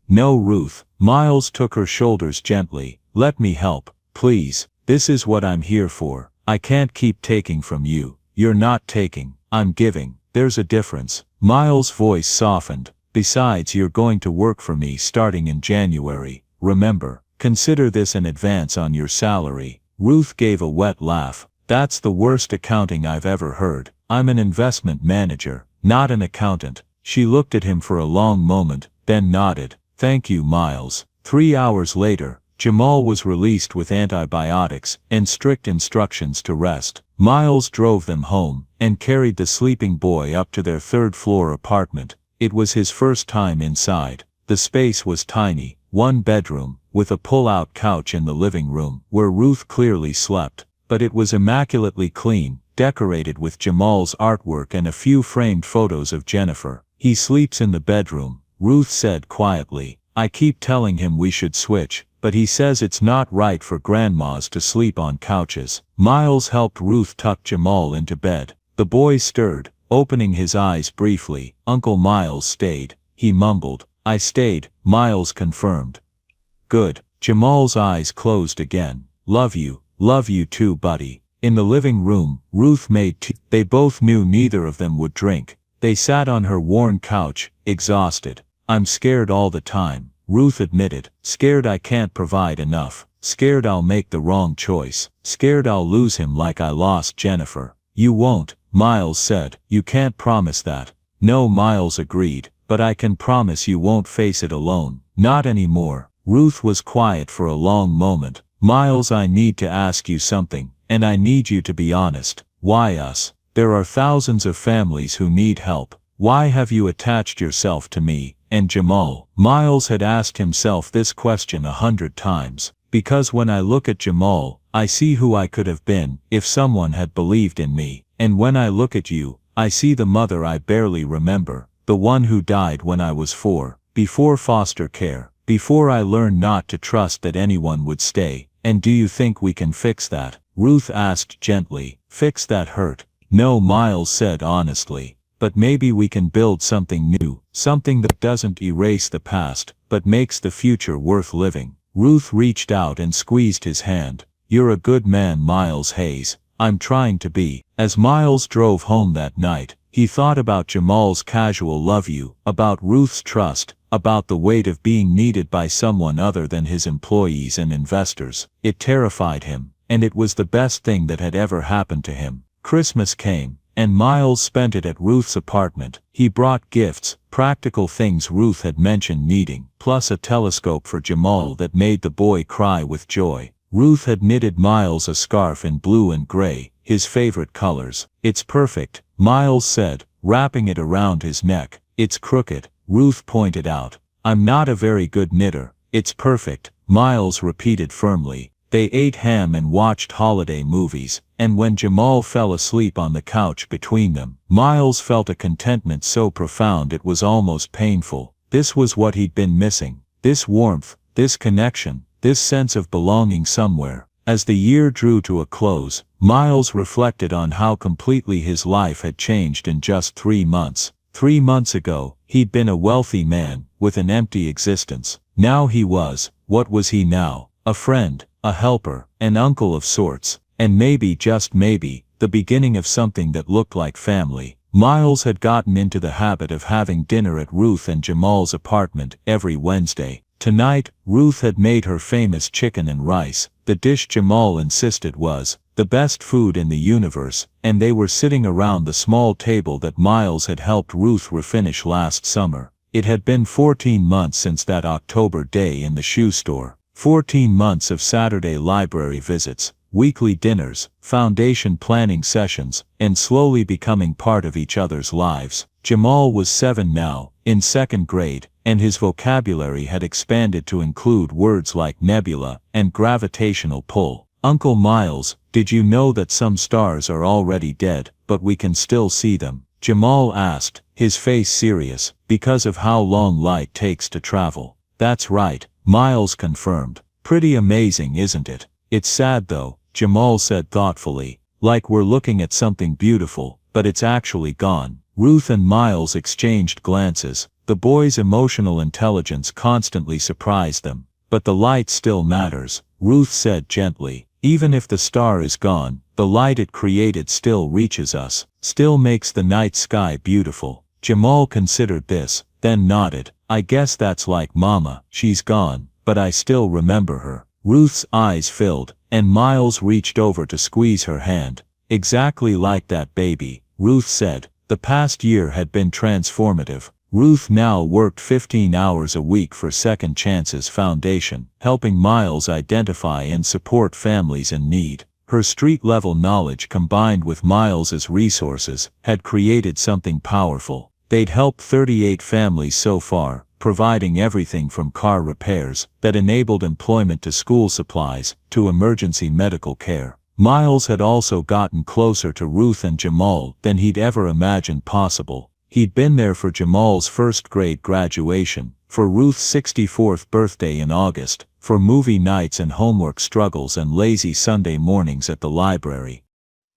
"No, Ruth." Miles took her shoulders gently. "Let me help, please. This is what I'm here for. I can't keep taking from you. You're not taking. I'm giving. There's a difference." Miles' voice softened. "Besides, you're going to work for me starting in January. Remember, consider this an advance on your salary." Ruth gave a wet laugh. "That's the worst accounting I've ever heard. I'm an investment manager, not an accountant." She looked at him for a long moment, then nodded. "Thank you, Miles." 3 hours later, Jamal was released with antibiotics and strict instructions to rest. Miles drove them home and carried the sleeping boy up to their 3rd-floor apartment. It was his first time inside. The space was tiny, 1 bedroom, with a pull-out couch in the living room, where Ruth clearly slept. But it was immaculately clean, decorated with Jamal's artwork and a few framed photos of Jennifer. "He sleeps in the bedroom," Ruth said quietly. "I keep telling him we should switch, but he says it's not right for grandmas to sleep on couches." Miles helped Ruth tuck Jamal into bed. The boy stirred, opening his eyes briefly. "Uncle Miles stayed," he mumbled. "I stayed," Miles confirmed. "Good." Jamal's eyes closed again. Love you too, buddy." In the living room, Ruth made tea. They both knew neither of them would drink. They sat on her worn couch, exhausted. "I'm scared all the time," Ruth admitted. "Scared I can't provide enough. Scared I'll make the wrong choice. Scared I'll lose him like I lost Jennifer." "You won't," Miles said. "You can't promise that." "No," Miles agreed, "but I can promise you won't face it alone. Not anymore." Ruth was quiet for a long moment. "Miles, I need to ask you something, and I need you to be honest. Why us? There are thousands of families who need help. Why have you attached yourself to me and Jamal? Miles had asked himself this question 100 times. Because when I look at Jamal, I see who I could have been if someone had believed in me. And when I look at you, I see the mother I barely remember, the one who died when I was 4, before foster care, before I learned not to trust that anyone would stay. And do you think we can fix that? Ruth asked gently. Fix that hurt? No, Miles said honestly. But maybe we can build something new, something that doesn't erase the past, but makes the future worth living. Ruth reached out and squeezed his hand. You're a good man, Miles Hayes. I'm trying to be. As Miles drove home that night, he thought about Jamal's casual love you, about Ruth's trust, about the weight of being needed by someone other than his employees and investors. It terrified him, and it was the best thing that had ever happened to him. Christmas came, and Miles spent it at Ruth's apartment. He brought gifts, practical things Ruth had mentioned needing, plus a telescope for Jamal that made the boy cry with joy. Ruth had knitted Miles a scarf in blue and gray, his favorite colors. It's perfect, Miles said, wrapping it around his neck. It's crooked, Ruth pointed out. I'm not a very good knitter. It's perfect, Miles repeated firmly. They ate ham and watched holiday movies, and when Jamal fell asleep on the couch between them, Miles felt a contentment so profound it was almost painful. This was what he'd been missing. This warmth, this connection, this sense of belonging somewhere. As the year drew to a close, Miles reflected on how completely his life had changed in just 3 months. 3 months ago, he'd been a wealthy man, with an empty existence. Now he was, what was he now? A friend, a helper, an uncle of sorts, and maybe, just maybe, the beginning of something that looked like family. Miles had gotten into the habit of having dinner at Ruth and Jamal's apartment every Wednesday. Tonight, Ruth had made her famous chicken and rice, the dish Jamal insisted was the best food in the universe, and they were sitting around the small table that Miles had helped Ruth refinish last summer. It had been 14 months since that October day in the shoe store. 14 months of Saturday library visits, weekly dinners, foundation planning sessions, and slowly becoming part of each other's lives. Jamal was 7 now, in 2nd grade, and his vocabulary had expanded to include words like nebula and gravitational pull. Uncle Miles, did you know that some stars are already dead, but we can still see them? Jamal asked, his face serious, because of how long light takes to travel. That's right, Miles confirmed. Pretty amazing, isn't it? It's sad though, Jamal said thoughtfully, like we're looking at something beautiful, but it's actually gone. Ruth and Miles exchanged glances. The boy's emotional intelligence constantly surprised them. But the light still matters, Ruth said gently. Even if the star is gone, the light it created still reaches us, still makes the night sky beautiful. Jamal considered this, then nodded. I guess that's like Mama. She's gone, but I still remember her. Ruth's eyes filled, and Miles reached over to squeeze her hand. Exactly like that, baby, Ruth said. The past year had been transformative. Ruth now worked 15 hours a week for Second Chances Foundation, helping Miles identify and support families in need. Her street-level knowledge combined with Miles's resources had created something powerful. They'd helped 38 families so far, providing everything from car repairs that enabled employment to school supplies to emergency medical care. Miles had also gotten closer to Ruth and Jamal than he'd ever imagined possible. He'd been there for Jamal's 1st grade graduation, for Ruth's 64th birthday in August, for movie nights and homework struggles and lazy Sunday mornings at the library.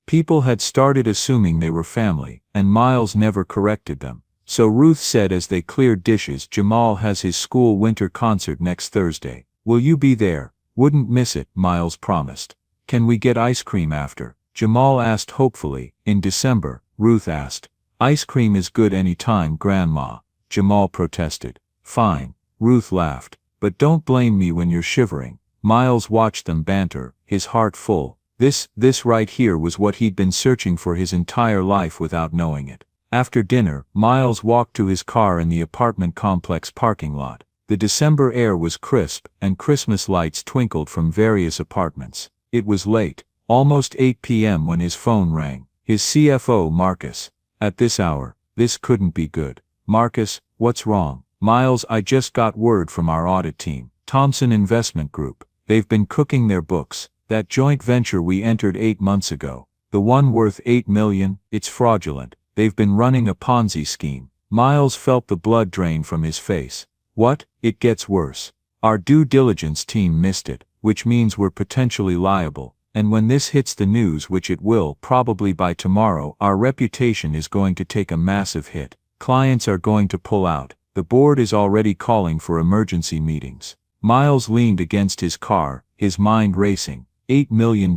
People had started assuming they were family, and Miles never corrected them. So Ruth said as they cleared dishes, Jamal has his school winter concert next Thursday. Will you be there? Wouldn't miss it, Miles promised. Can we get ice cream after? Jamal asked hopefully. In December, Ruth asked. Ice cream is good any time, Grandma, Jamal protested. Fine, Ruth laughed. But don't blame me when you're shivering. Miles watched them banter, his heart full. This right here was what he'd been searching for his entire life without knowing it. After dinner, Miles walked to his car in the apartment complex parking lot. The December air was crisp, and Christmas lights twinkled from various apartments. It was late, almost 8 p.m. when his phone rang. His CFO, Marcus. At this hour, This couldn't be good. Marcus, what's wrong? Miles, I just got word from our audit team. Thompson Investment Group. They've been cooking their books. That joint venture we entered 8 months ago. The one worth $8 million, it's fraudulent. They've been running a Ponzi scheme. Miles felt the blood drain from his face. What? It gets worse. Our due diligence team missed it, which means we're potentially liable. And when this hits the news, which it will probably by tomorrow, our reputation is going to take a massive hit. Clients are going to pull out. The board is already calling for emergency meetings. Miles leaned against his car, his mind racing. $8 million.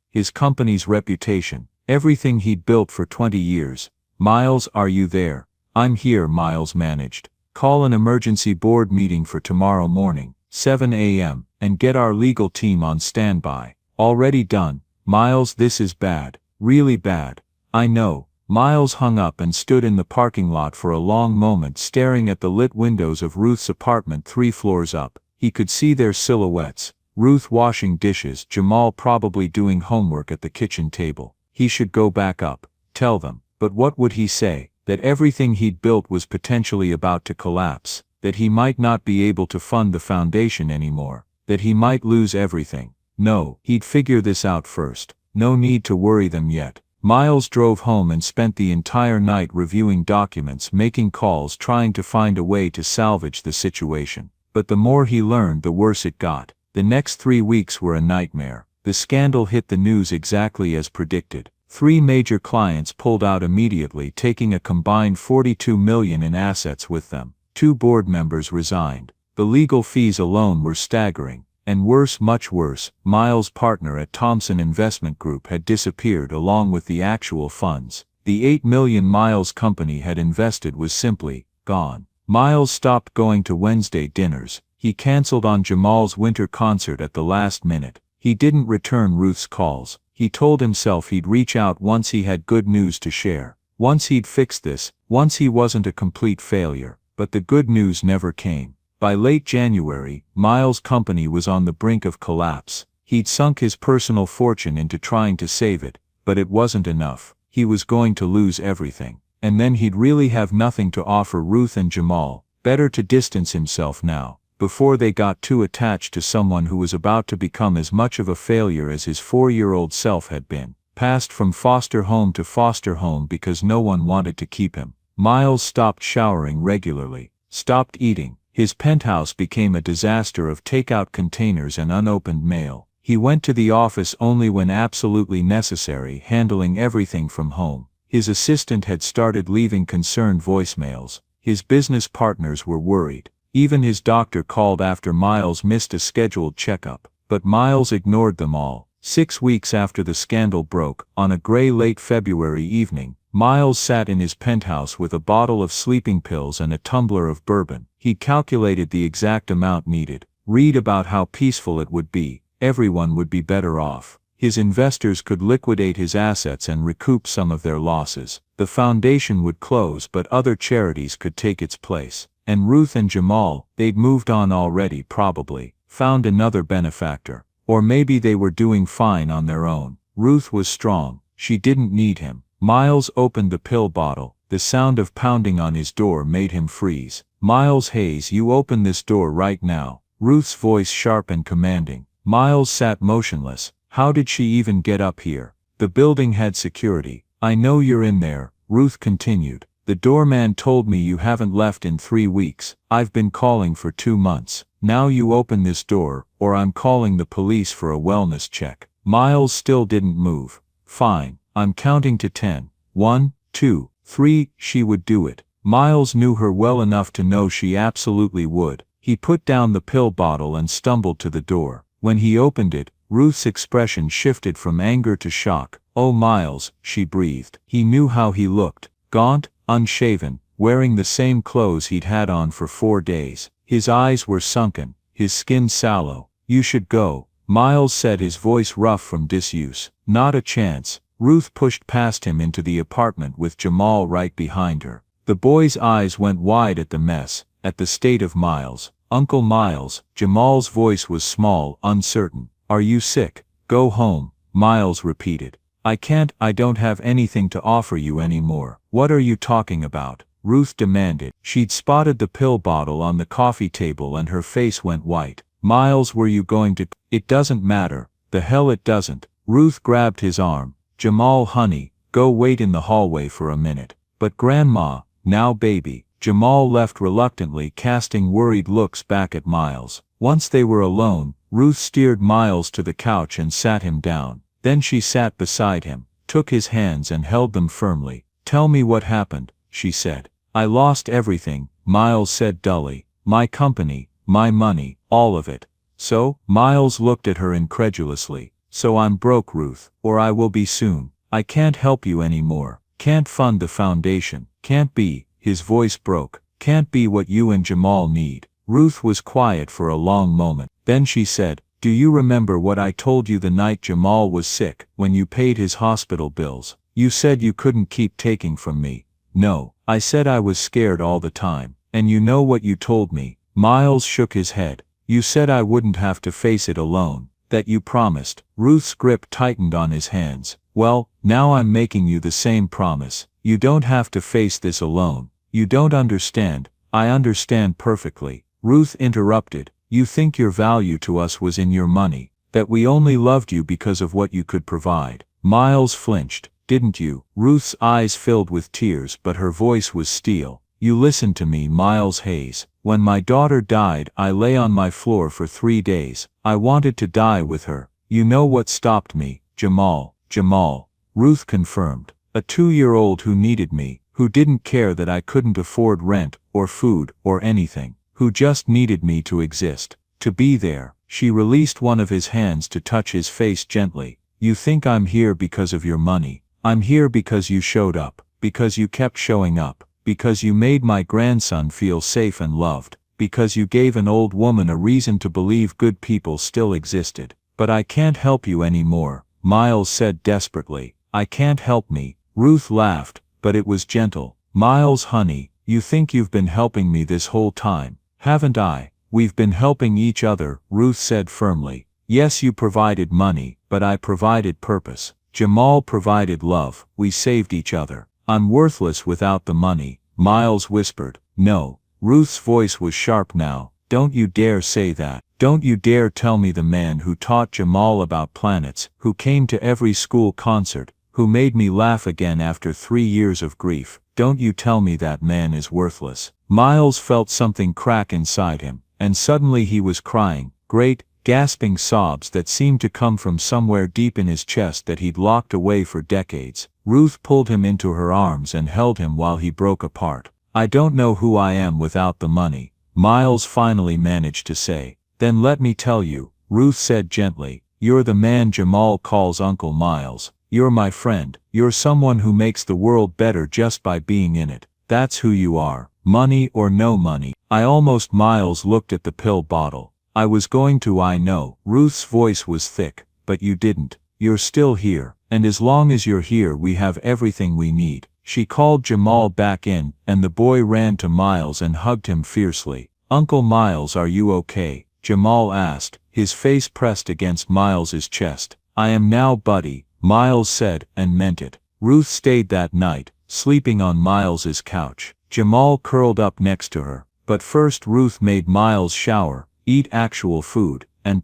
His company's reputation. Everything he'd built for 20 years. Miles, are you there? I'm here, Miles managed. Call an emergency board meeting for tomorrow morning, 7 a.m., and get our legal team on standby. Already done. Miles, this is bad. Really bad. I know. Miles hung up and stood in the parking lot for a long moment staring at the lit windows of Ruth's apartment 3 floors up. He could see their silhouettes. Ruth washing dishes, Jamal probably doing homework at the kitchen table. He should go back up. Tell them. But what would he say? That everything he'd built was potentially about to collapse. That he might not be able to fund the foundation anymore. That he might lose everything. No, he'd figure this out first. No need to worry them yet. Miles drove home and spent the entire night reviewing documents, making calls, trying to find a way to salvage the situation. But the more he learned, the worse it got. The next 3 weeks were a nightmare. The scandal hit the news exactly as predicted. 3 major clients pulled out immediately, taking a combined $42 million in assets with them. 2 board members resigned. The legal fees alone were staggering. And worse, much worse, Miles' partner at Thompson Investment Group had disappeared along with the actual funds. The $8 million Miles' company had invested was simply gone. Miles stopped going to Wednesday dinners. He canceled on Jamal's winter concert at the last minute. He didn't return Ruth's calls. He told himself he'd reach out once he had good news to share. Once he'd fixed this, once he wasn't a complete failure. But the good news never came. By late January, Miles' company was on the brink of collapse. He'd sunk his personal fortune into trying to save it, but it wasn't enough. He was going to lose everything. And then he'd really have nothing to offer Ruth and Jamal. Better to distance himself now, before they got too attached to someone who was about to become as much of a failure as his 4-year-old self had been. Passed from foster home to foster home because no one wanted to keep him. Miles stopped showering regularly, stopped eating. His penthouse became a disaster of takeout containers and unopened mail. He went to the office only when absolutely necessary, handling everything from home. His assistant had started leaving concerned voicemails. His business partners were worried. Even his doctor called after Miles missed a scheduled checkup. But Miles ignored them all. 6 weeks after the scandal broke, on a gray late February evening, Miles sat in his penthouse with a bottle of sleeping pills and a tumbler of bourbon. He calculated the exact amount needed. Read about how peaceful it would be. Everyone would be better off. His investors could liquidate his assets and recoup some of their losses. The foundation would close, but other charities could take its place. And Ruth and Jamal, they'd moved on already probably, found another benefactor. Or maybe they were doing fine on their own. Ruth was strong. She didn't need him. Miles opened the pill bottle. The sound of pounding on his door made him freeze. Miles Hayes, you open this door right now. Ruth's voice sharp and commanding. Miles sat motionless. How did she even get up here? The building had security. I know you're in there, Ruth continued. The doorman told me you haven't left in 3 weeks. I've been calling for 2 months. Now you open this door, or I'm calling the police for a wellness check. Miles still didn't move. Fine, I'm counting to 10. 1, 2, 3, she would do it. Miles knew her well enough to know she absolutely would. He put down the pill bottle and stumbled to the door. When he opened it, Ruth's expression shifted from anger to shock. Oh, Miles, she breathed. He knew how he looked. Gaunt, unshaven, wearing the same clothes he'd had on for 4 days. His eyes were sunken, his skin sallow. You should go, Miles said, his voice rough from disuse. Not a chance. Ruth pushed past him into the apartment with Jamal right behind her. The boy's eyes went wide at the mess, at the state of Miles. Uncle Miles, Jamal's voice was small, uncertain. Are you sick? Go home, Miles repeated. I don't have anything to offer you anymore. What are you talking about? Ruth demanded. She'd spotted the pill bottle on the coffee table and her face went white. Miles, were you going to? It doesn't matter. The hell it doesn't. Ruth grabbed his arm. Jamal, honey, go wait in the hallway for a minute. But Grandma, now baby. Jamal left reluctantly, casting worried looks back at Miles. Once they were alone, Ruth steered Miles to the couch and sat him down. Then she sat beside him, took his hands and held them firmly. Tell me what happened, she said. I lost everything, Miles said dully. My company, my money, all of it. So? Miles looked at her incredulously. So I'm broke, Ruth, or I will be soon. I can't help you anymore. Can't fund the foundation. Can't be, his voice broke. Can't be what you and Jamal need. Ruth was quiet for a long moment. Then she said, do you remember what I told you the night Jamal was sick, when you paid his hospital bills? You said you couldn't keep taking from me. No, I said I was scared all the time. And you know what you told me? Miles shook his head. You said I wouldn't have to face it alone. That you promised. Ruth's grip tightened on his hands. Well, now I'm making you the same promise. You don't have to face this alone. You don't understand. I understand perfectly. Ruth interrupted. You think your value to us was in your money. That we only loved you because of what you could provide. Miles flinched. Didn't you? Ruth's eyes filled with tears, but her voice was steel. You listened to me, Miles Hayes. When my daughter died, I lay on my floor for 3 days. I wanted to die with her. You know what stopped me? Jamal. Jamal. Ruth confirmed. A 2-year-old who needed me, who didn't care that I couldn't afford rent, or food, or anything, who just needed me to exist, to be there. She released one of his hands to touch his face gently. You think I'm here because of your money. I'm here because you showed up, because you kept showing up. Because you made my grandson feel safe and loved, because you gave an old woman a reason to believe good people still existed. But I can't help you anymore, Miles said desperately. I can't help me. Ruth laughed, but it was gentle. Miles, honey, you think you've been helping me this whole time, haven't I? We've been helping each other, Ruth said firmly. Yes, you provided money, but I provided purpose. Jamal provided love. We saved each other. I'm worthless without the money, Miles whispered. No. Ruth's voice was sharp now. Don't you dare say that. Don't you dare tell me the man who taught Jamal about planets, who came to every school concert, who made me laugh again after 3 years of grief. Don't you tell me that man is worthless. Miles felt something crack inside him, and suddenly he was crying, great, gasping sobs that seemed to come from somewhere deep in his chest that he'd locked away for decades. Ruth pulled him into her arms and held him while he broke apart. I don't know who I am without the money, Miles finally managed to say. Then let me tell you, Ruth said gently. You're the man Jamal calls Uncle Miles. You're my friend. You're someone who makes the world better just by being in it. That's who you are. Money or no money. I almost. Miles looked at the pill bottle. I was going to. I know. Ruth's voice was thick. But you didn't. You're still here. And as long as you're here we have everything we need. She called Jamal back in, and the boy ran to Miles and hugged him fiercely. Uncle Miles, are you okay? Jamal asked, his face pressed against Miles's chest. I am now, buddy, Miles said, and meant it. Ruth stayed that night, sleeping on Miles's couch. Jamal curled up next to her. But first Ruth made Miles shower, eat actual food, and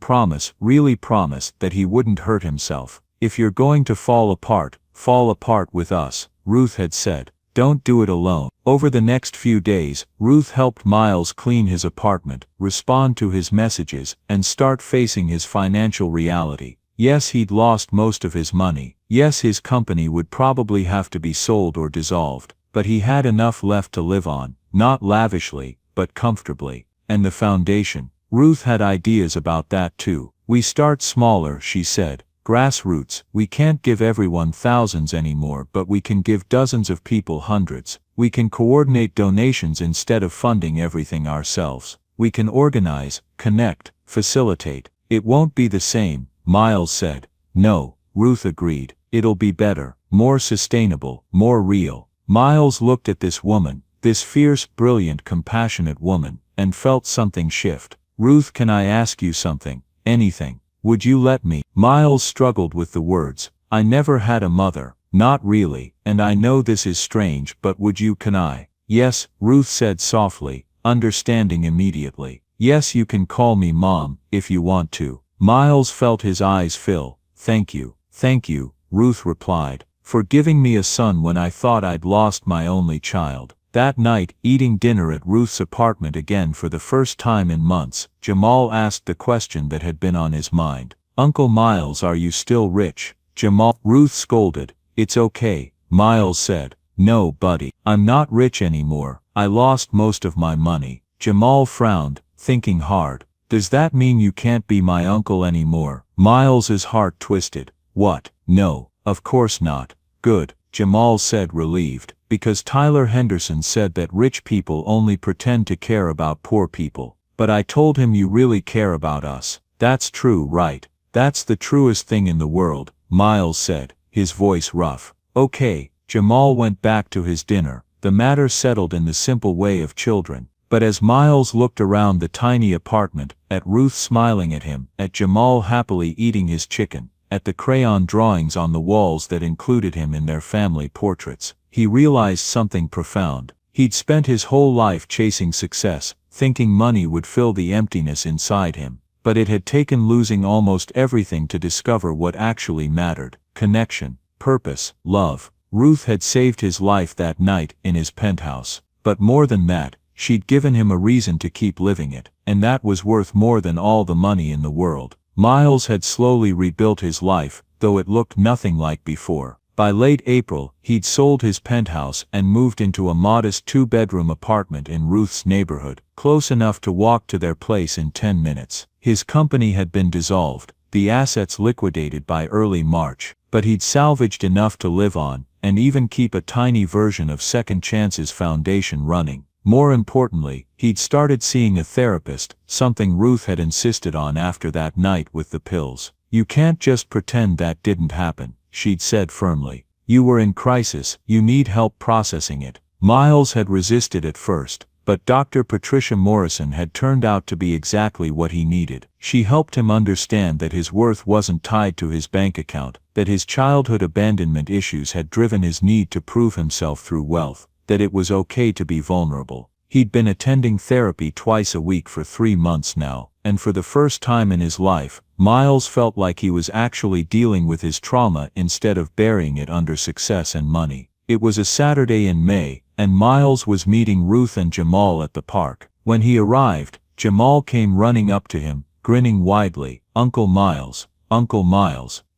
really promise that he wouldn't hurt himself. If you're going to fall apart with us, Ruth had said. Don't do it alone. Over the next few days, Ruth helped Miles clean his apartment, respond to his messages, and start facing his financial reality. Yes, he'd lost most of his money. Yes, his company would probably have to be sold or dissolved. But he had enough left to live on, not lavishly, but comfortably. And the foundation. Ruth had ideas about that too. We start smaller, she said. Grassroots. We can't give everyone thousands anymore, but we can give dozens of people hundreds. We can coordinate donations instead of funding everything ourselves. We can organize, connect, facilitate. It won't be the same, Miles said. No, Ruth agreed. It'll be better, more sustainable, more real. Miles looked at this woman, this fierce, brilliant, compassionate woman, and felt something shift. Ruth, can I ask you something? Anything. Would you let me? Miles struggled with the words. I never had a mother, not really, and I know this is strange, but can I? Yes, Ruth said softly, understanding immediately. Yes, you can call me Mom, if you want to. Miles felt his eyes fill. Thank you, Ruth replied, for giving me a son when I thought I'd lost my only child. That night, eating dinner at Ruth's apartment again for the first time in months, Jamal asked the question that had been on his mind. Uncle Miles, are you still rich? Ruth scolded. It's okay, Miles said. No, buddy, I'm not rich anymore. I lost most of my money. Jamal frowned, thinking hard. Does that mean you can't be my uncle anymore? Miles's heart twisted. What? No, of course not. Good, Jamal said, relieved, because Tyler Henderson said that rich people only pretend to care about poor people. But I told him you really care about us. That's true, right? That's the truest thing in the world, Miles said, his voice rough. Okay, Jamal went back to his dinner, the matter settled in the simple way of children. But as Miles looked around the tiny apartment, at Ruth smiling at him, at Jamal happily eating his chicken, at the crayon drawings on the walls that included him in their family portraits, he realized something profound. He'd spent his whole life chasing success, thinking money would fill the emptiness inside him. But it had taken losing almost everything to discover what actually mattered: connection, purpose, love. Ruth had saved his life that night in his penthouse. But more than that, she'd given him a reason to keep living it, and that was worth more than all the money in the world. Miles had slowly rebuilt his life, though it looked nothing like before. By late April, he'd sold his penthouse and moved into a modest 2-bedroom apartment in Ruth's neighborhood, close enough to walk to their place in 10 minutes. His company had been dissolved, the assets liquidated by early March, but he'd salvaged enough to live on, and even keep a tiny version of Second Chance's foundation running. More importantly, he'd started seeing a therapist, something Ruth had insisted on after that night with the pills. You can't just pretend that didn't happen, she'd said firmly. You were in crisis, you need help processing it. Miles had resisted at first, but Dr. Patricia Morrison had turned out to be exactly what he needed. She helped him understand that his worth wasn't tied to his bank account, that his childhood abandonment issues had driven his need to prove himself through wealth, that it was okay to be vulnerable. He'd been attending therapy twice a week for 3 months now, and for the first time in his life, Miles felt like he was actually dealing with his trauma instead of burying it under success and money. It was a Saturday in May, and Miles was meeting Ruth and Jamal at the park. When he arrived, Jamal came running up to him, grinning widely. Uncle Miles,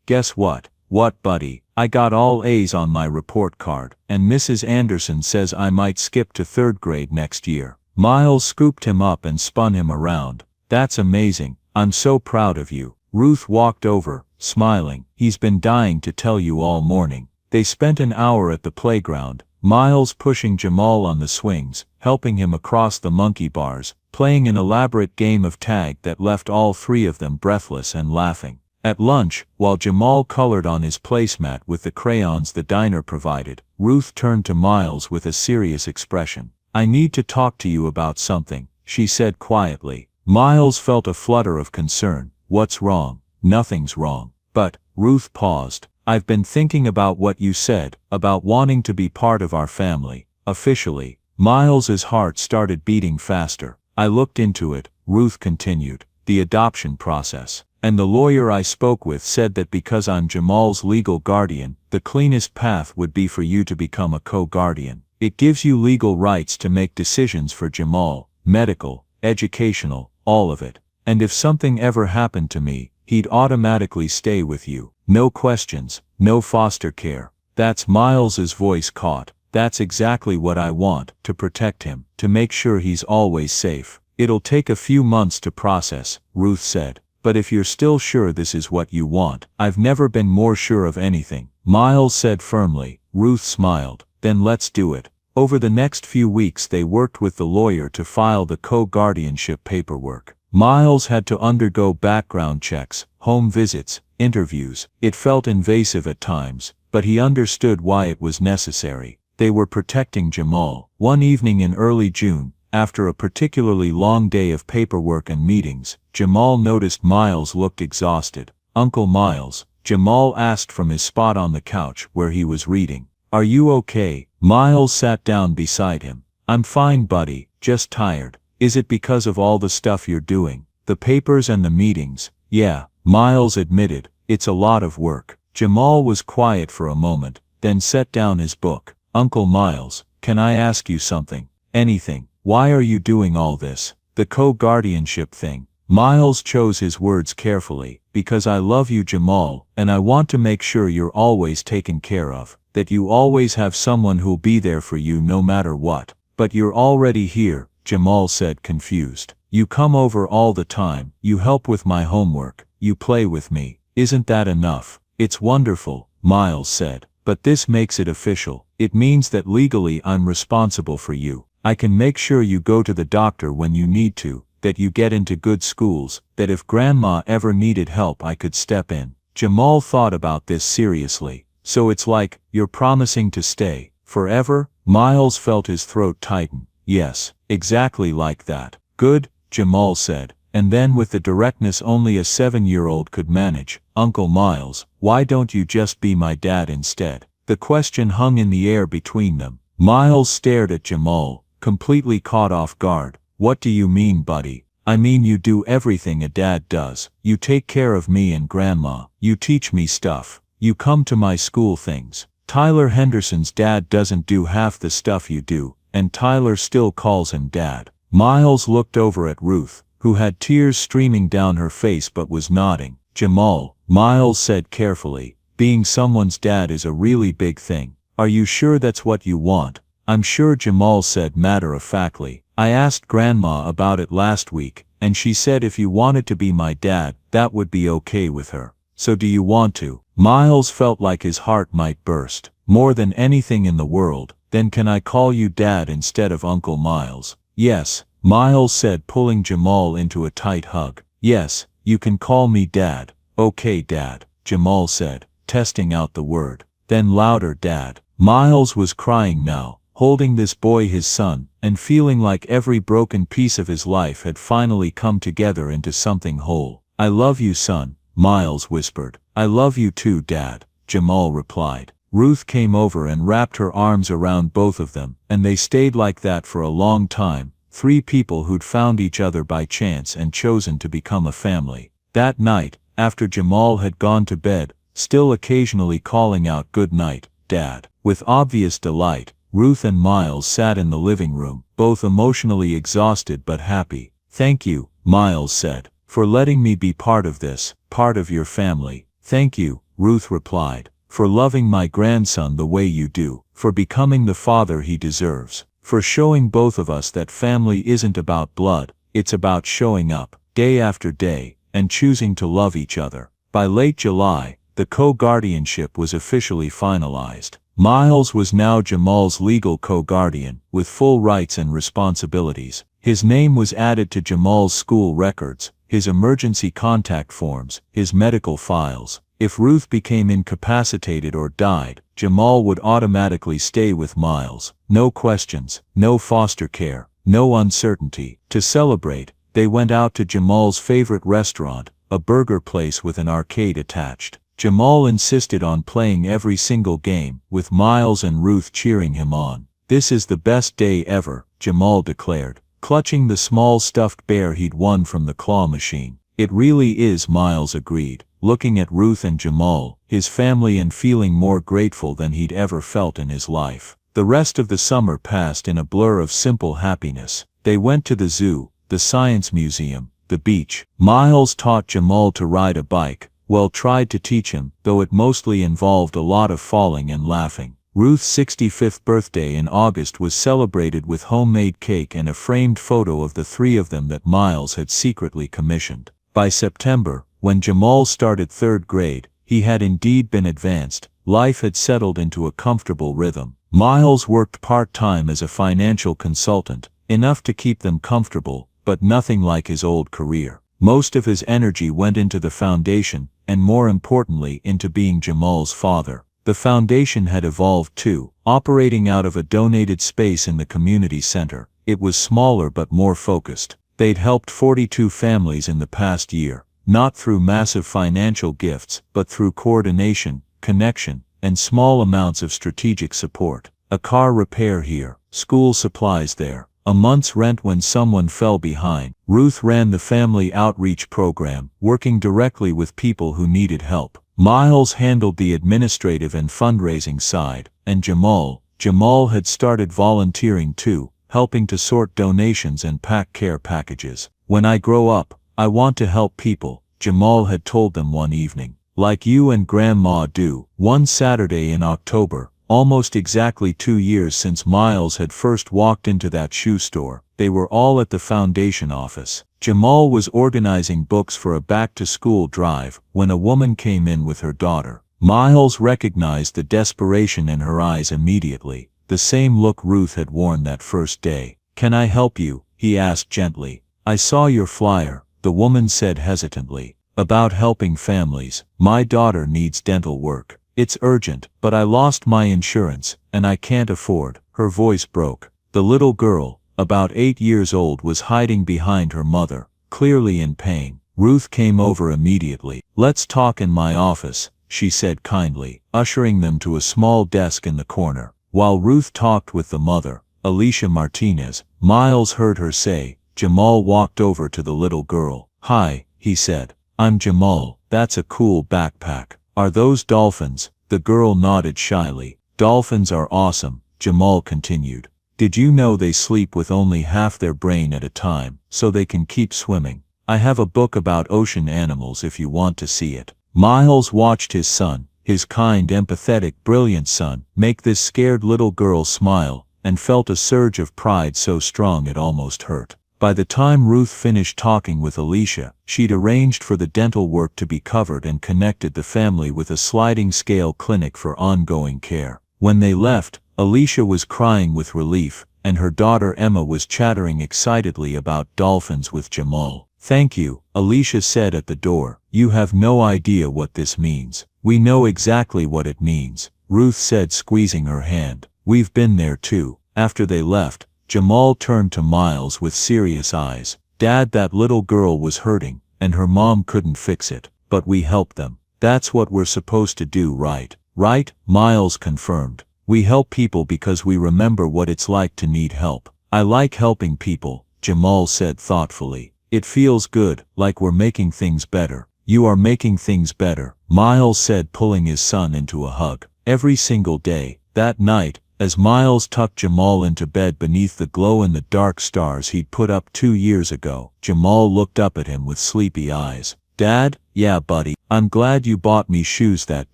guess what? What, buddy? I got all A's on my report card, and Mrs. Anderson says I might skip to 3rd grade next year. Miles scooped him up and spun him around. That's amazing. I'm so proud of you. Ruth walked over, smiling. He's been dying to tell you all morning. They spent an hour at the playground, Miles pushing Jamal on the swings, helping him across the monkey bars, playing an elaborate game of tag that left all 3 of them breathless and laughing. At lunch, while Jamal colored on his placemat with the crayons the diner provided, Ruth turned to Miles with a serious expression. I need to talk to you about something, she said quietly. Miles felt a flutter of concern. What's wrong? Nothing's wrong. But, Ruth paused. I've been thinking about what you said, about wanting to be part of our family, officially. Miles's heart started beating faster. I looked into it, Ruth continued, the adoption process. And the lawyer I spoke with said that because I'm Jamal's legal guardian, the cleanest path would be for you to become a co-guardian. It gives you legal rights to make decisions for Jamal, medical, educational, all of it. And if something ever happened to me, he'd automatically stay with you. No questions, no foster care. That's Miles's voice caught. That's exactly what I want, to protect him, to make sure he's always safe. It'll take a few months to process, Ruth said. But if you're still sure this is what you want, I've never been more sure of anything, Miles said firmly. Ruth smiled. Then let's do it. Over the next few weeks they worked with the lawyer to file the co-guardianship paperwork. Miles had to undergo background checks, home visits, interviews. It felt invasive at times, but he understood why it was necessary. They were protecting Jamal. One evening in early June, after a particularly long day of paperwork and meetings, Jamal noticed Miles looked exhausted. Uncle Miles, Jamal asked from his spot on the couch where he was reading. Are you okay? Miles sat down beside him. I'm fine, buddy, just tired. Is it because of all the stuff you're doing? The papers and the meetings? Yeah, Miles admitted, it's a lot of work. Jamal was quiet for a moment, then set down his book. Uncle Miles, can I ask you something? Anything. Why are you doing all this? The co-guardianship thing. Miles chose his words carefully. Because I love you, Jamal, and I want to make sure you're always taken care of, that you always have someone who'll be there for you no matter what. But you're already here, Jamal said, confused. You come over all the time, you help with my homework, you play with me. Isn't that enough? It's wonderful, Miles said. But this makes it official. It means that legally I'm responsible for you. I can make sure you go to the doctor when you need to, that you get into good schools, that if Grandma ever needed help I could step in. Jamal thought about this seriously. So it's like, you're promising to stay, forever? Miles felt his throat tighten. Yes, exactly like that. Good, Jamal said, and then with the directness only a 7-year-old could manage, Uncle Miles, why don't you just be my dad instead? The question hung in the air between them. Miles stared at Jamal, completely caught off guard. What do you mean, buddy? I mean you do everything a dad does. You take care of me and Grandma. You teach me stuff. You come to my school things. Tyler Henderson's dad doesn't do half the stuff you do, and Tyler still calls him dad. Miles looked over at Ruth, who had tears streaming down her face but was nodding. Jamal, Miles said carefully, being someone's dad is a really big thing. Are you sure that's what you want? I'm sure, Jamal said matter-of-factly. I asked Grandma about it last week, and she said if you wanted to be my dad, that would be okay with her. So do you want to? Miles felt like his heart might burst. More than anything in the world. Then can I call you Dad instead of Uncle Miles? Yes, Miles said, pulling Jamal into a tight hug. Yes, you can call me Dad. Okay, Dad, Jamal said, testing out the word. Then louder, Dad. Miles was crying now, holding this boy, his son, and feeling like every broken piece of his life had finally come together into something whole. I love you, son, Miles whispered. I love you too, Dad, Jamal replied. Ruth came over and wrapped her arms around both of them, and they stayed like that for a long time, 3 people who'd found each other by chance and chosen to become a family. That night, after Jamal had gone to bed, still occasionally calling out good night, Dad, with obvious delight, Ruth and Miles sat in the living room, both emotionally exhausted but happy. Thank you, Miles said, for letting me be part of this, part of your family. Thank you, Ruth replied, for loving my grandson the way you do, for becoming the father he deserves, for showing both of us that family isn't about blood, it's about showing up, day after day, and choosing to love each other. By late July, the co-guardianship was officially finalized. Miles was now Jamal's legal co-guardian, with full rights and responsibilities. His name was added to Jamal's school records, his emergency contact forms, his medical files. If Ruth became incapacitated or died, Jamal would automatically stay with Miles. No questions, no foster care, no uncertainty. To celebrate, they went out to Jamal's favorite restaurant, a burger place with an arcade attached. Jamal insisted on playing every single game, with Miles and Ruth cheering him on. This is the best day ever, Jamal declared, clutching the small stuffed bear he'd won from the claw machine. It really is, Miles agreed, looking at Ruth and Jamal, his family, and feeling more grateful than he'd ever felt in his life. The rest of the summer passed in a blur of simple happiness. They went to the zoo, the science museum, the beach. Miles taught Jamal to ride a bike, well, tried to teach him, though it mostly involved a lot of falling and laughing. Ruth's 65th birthday in August was celebrated with homemade cake and a framed photo of the 3 of them that Miles had secretly commissioned. By September, when Jamal started 3rd grade, he had indeed been advanced. Life had settled into a comfortable rhythm. Miles worked part-time as a financial consultant, enough to keep them comfortable, but nothing like his old career. Most of his energy went into the foundation, and more importantly into being Jamal's father. The foundation had evolved too, operating out of a donated space in the community center. It was smaller but more focused. They'd helped 42 families in the past year. not through massive financial gifts, but through coordination, connection, and small amounts of strategic support. A car repair here, school supplies there, a month's rent when someone fell behind. Ruth ran the family outreach program, working directly with people who needed help. Miles handled the administrative and fundraising side, and Jamal had started volunteering too, helping to sort donations and pack care packages. When I grow up, I want to help people, Jamal had told them one evening. Like you and Grandma do. One Saturday in October, almost exactly 2 years since Miles had first walked into that shoe store, they were all at the foundation office. Jamal was organizing books for a back-to-school drive when a woman came in with her daughter. Miles recognized the desperation in her eyes immediately, the same look Ruth had worn that first day. "Can I help you?" he asked gently. "I saw your flyer," the woman said hesitantly. "About helping families. My daughter needs dental work. It's urgent, but I lost my insurance, and I can't afford." Her voice broke. The little girl, about 8 years old, was hiding behind her mother, clearly in pain. Ruth came over immediately. "Let's talk in my office," she said kindly, ushering them to a small desk in the corner. While Ruth talked with the mother, Alicia Martinez, Miles heard her say. Jamal walked over to the little girl. "Hi," he said. "I'm Jamal. That's a cool backpack. Are those dolphins?" The girl nodded shyly. "Dolphins are awesome," Jamal continued. "Did you know they sleep with only half their brain at a time, so they can keep swimming? I have a book about ocean animals if you want to see it." Miles watched his son, his kind, empathetic, brilliant son, make this scared little girl smile, and felt a surge of pride so strong it almost hurt. By the time Ruth finished talking with Alicia, she'd arranged for the dental work to be covered and connected the family with a sliding scale clinic for ongoing care. When they left, Alicia was crying with relief, and her daughter Emma was chattering excitedly about dolphins with Jamal. "Thank you," Alicia said at the door. "You have no idea what this means." "We know exactly what it means," Ruth said, squeezing her hand. "We've been there too." After they left, Jamal turned to Miles with serious eyes. "Dad, that little girl was hurting, and her mom couldn't fix it, but we helped them. That's what we're supposed to do, right?" "Right," Miles confirmed. "We help people because we remember what it's like to need help." "I like helping people," Jamal said thoughtfully. "It feels good, like we're making things better." "You are making things better," Miles said, pulling his son into a hug. Every single day, that night, as Miles tucked Jamal into bed beneath the glow-in-the-dark stars he'd put up 2 years ago, Jamal looked up at him with sleepy eyes. "Dad?" "Yeah, buddy. I'm glad you bought me shoes that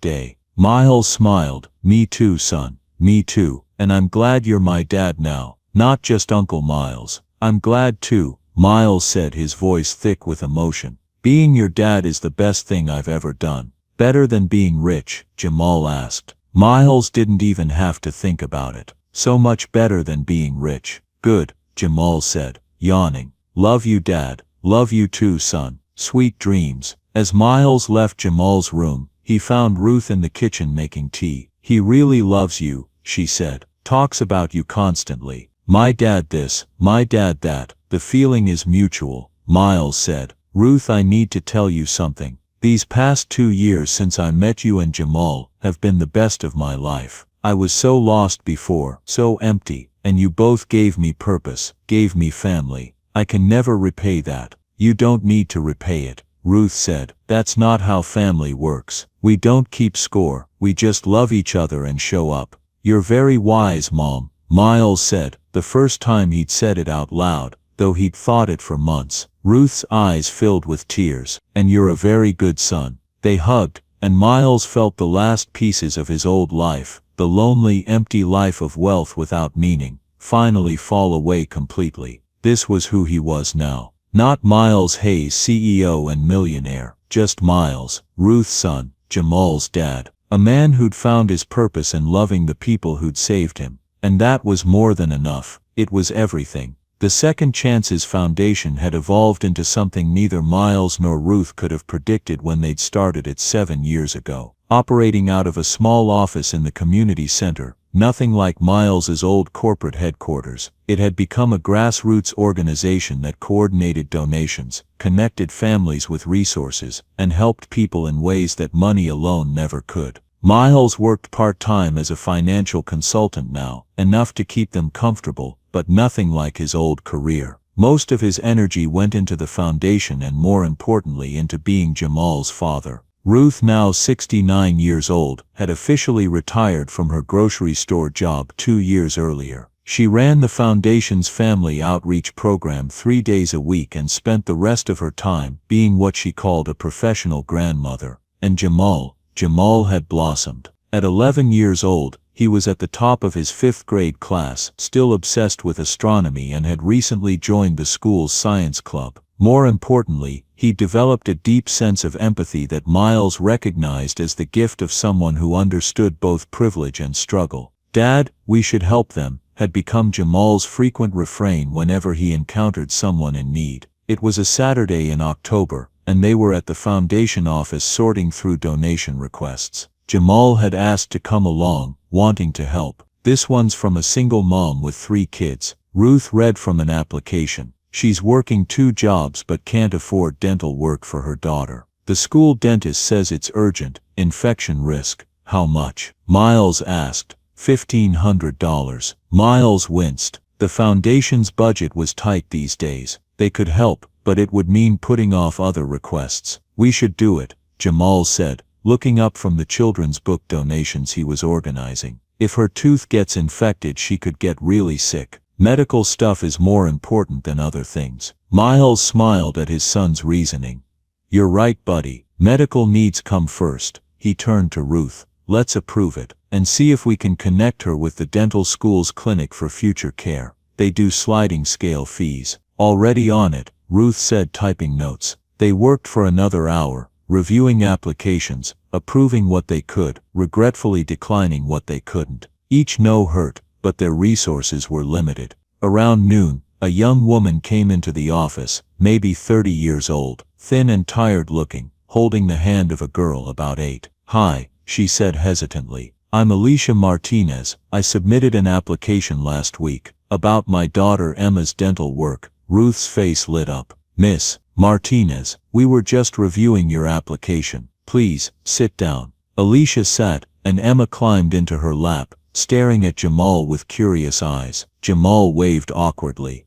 day." Miles smiled. "Me too, son. Me too. And I'm glad you're my dad now, not just Uncle Miles." "I'm glad too," Miles said, his voice thick with emotion. "Being your dad is the best thing I've ever done." "Better than being rich?" Jamal asked. Miles didn't even have to think about it. "So much better than being rich." "Good," Jamal said, yawning. "Love you, Dad." "Love you too, son. Sweet dreams." As Miles left Jamal's room, he found Ruth in the kitchen making tea. "He really loves you," she said. "Talks about you constantly. My dad this, my dad that. The feeling is mutual," Miles said. "Ruth, I need to tell you something. These past 2 years since I met you and Jamal have been the best of my life. I was so lost before, so empty, and you both gave me purpose, gave me family. I can never repay that." "You don't need to repay it," Ruth said. "That's not how family works. We don't keep score, we just love each other and show up." "You're very wise, Mom," Miles said, the first time he'd said it out loud, though he'd thought it for months. Ruth's eyes filled with tears. "And you're a very good son." They hugged, and Miles felt the last pieces of his old life, the lonely, empty life of wealth without meaning, finally fall away completely. This was who he was now. Not Miles Hayes, CEO and millionaire, just Miles, Ruth's son, Jamal's dad. A man who'd found his purpose in loving the people who'd saved him. And that was more than enough. It was everything. The Second Chances Foundation had evolved into something neither Miles nor Ruth could have predicted when they'd started it 7 years ago. operating out of a small office in the community center. Nothing like Miles's old corporate headquarters. It had become a grassroots organization that coordinated donations, connected families with resources, and helped people in ways that money alone never could. Miles worked part-time as a financial consultant now, enough to keep them comfortable, but nothing like his old career. Most of his energy went into the foundation and, more importantly, into being Jamal's father. Ruth, now 69 years old, had officially retired from her grocery store job 2 years earlier. She ran the foundation's family outreach program 3 days a week and spent the rest of her time being what she called a professional grandmother. And Jamal had blossomed. At 11 years old, he was at the top of his 5th grade class, still obsessed with astronomy, and had recently joined the school's science club. More importantly, he developed a deep sense of empathy that Miles recognized as the gift of someone who understood both privilege and struggle. "Dad, we should help them," had become Jamal's frequent refrain whenever he encountered someone in need. It was a Saturday in October, and they were at the foundation office sorting through donation requests. Jamal had asked to come along, wanting to help. "This one's from a single mom with 3 kids. Ruth read from an application. "She's working 2 jobs but can't afford dental work for her daughter. The school dentist says it's urgent, infection risk." "How much?" Miles asked. $1,500. Miles winced. The foundation's budget was tight these days. They could help, but it would mean putting off other requests. "We should do it," Jamal said, looking up from the children's book donations he was organizing. "If her tooth gets infected, she could get really sick. Medical stuff is more important than other things." Miles smiled at his son's reasoning. "You're right, buddy. Medical needs come first." He turned to Ruth. "Let's approve it, and see if we can connect her with the dental school's clinic for future care. They do sliding scale fees." "Already on it," Ruth said, typing notes. They worked for another hour, reviewing applications, approving what they could, regretfully declining what they couldn't. Each no hurt, but their resources were limited. Around noon, a young woman came into the office, maybe 30 years old, thin and tired looking, holding the hand of a girl about 8. "Hi," she said hesitantly. "I'm Alicia Martinez. I submitted an application last week about my daughter Emma's dental work." Ruth's face lit up. "Miss Martinez, we were just reviewing your application. Please, sit down." Alicia sat, and Emma climbed into her lap, staring at Jamal with curious eyes. Jamal waved awkwardly.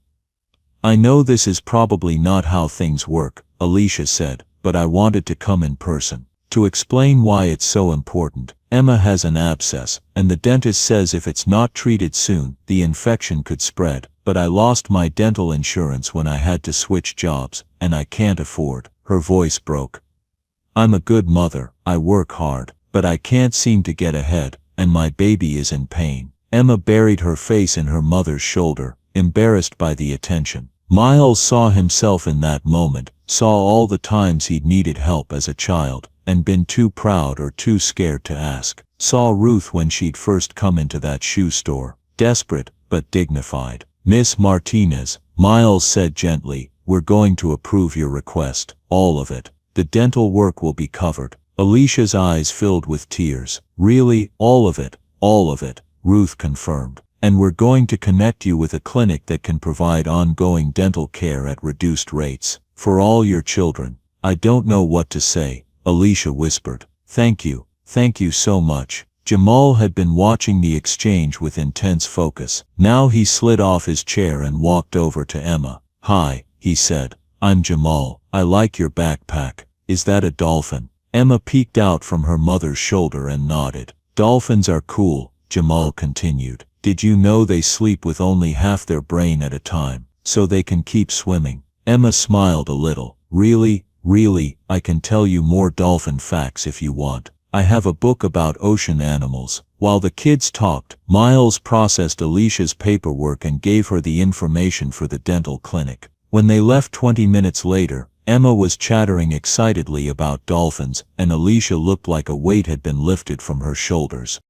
"I know this is probably not how things work," Alicia said, "but I wanted to come in person to explain why it's so important. Emma has an abscess, and the dentist says if it's not treated soon, the infection could spread. But I lost my dental insurance when I had to switch jobs, and I can't afford." Her voice broke. "I'm a good mother, I work hard, but I can't seem to get ahead, and my baby is in pain." Emma buried her face in her mother's shoulder, embarrassed by the attention. Miles saw himself in that moment, saw all the times he'd needed help as a child, and been too proud or too scared to ask. Saw Ruth when she'd first come into that shoe store, desperate, but dignified. "Miss Martinez," Miles said gently, "we're going to approve your request, all of it. The dental work will be covered." Alicia's eyes filled with tears. "Really, all of it?" "All of it," Ruth confirmed. "And we're going to connect you with a clinic that can provide ongoing dental care at reduced rates for all your children." "I don't know what to say," Alicia whispered. Thank you so much." Jamal had been watching the exchange with intense focus. Now he slid off his chair and walked over to Emma. "Hi," he said. "I'm Jamal. I like your backpack. Is that a dolphin?" Emma peeked out from her mother's shoulder and nodded. "Dolphins are cool," Jamal continued. "Did you know they sleep with only half their brain at a time, so they can keep swimming?" Emma smiled a little. Really, I can tell you more dolphin facts if you want. I have a book about ocean animals." While the kids talked, Miles processed Alicia's paperwork and gave her the information for the dental clinic. When they left 20 minutes later, Emma was chattering excitedly about dolphins, and Alicia looked like a weight had been lifted from her shoulders.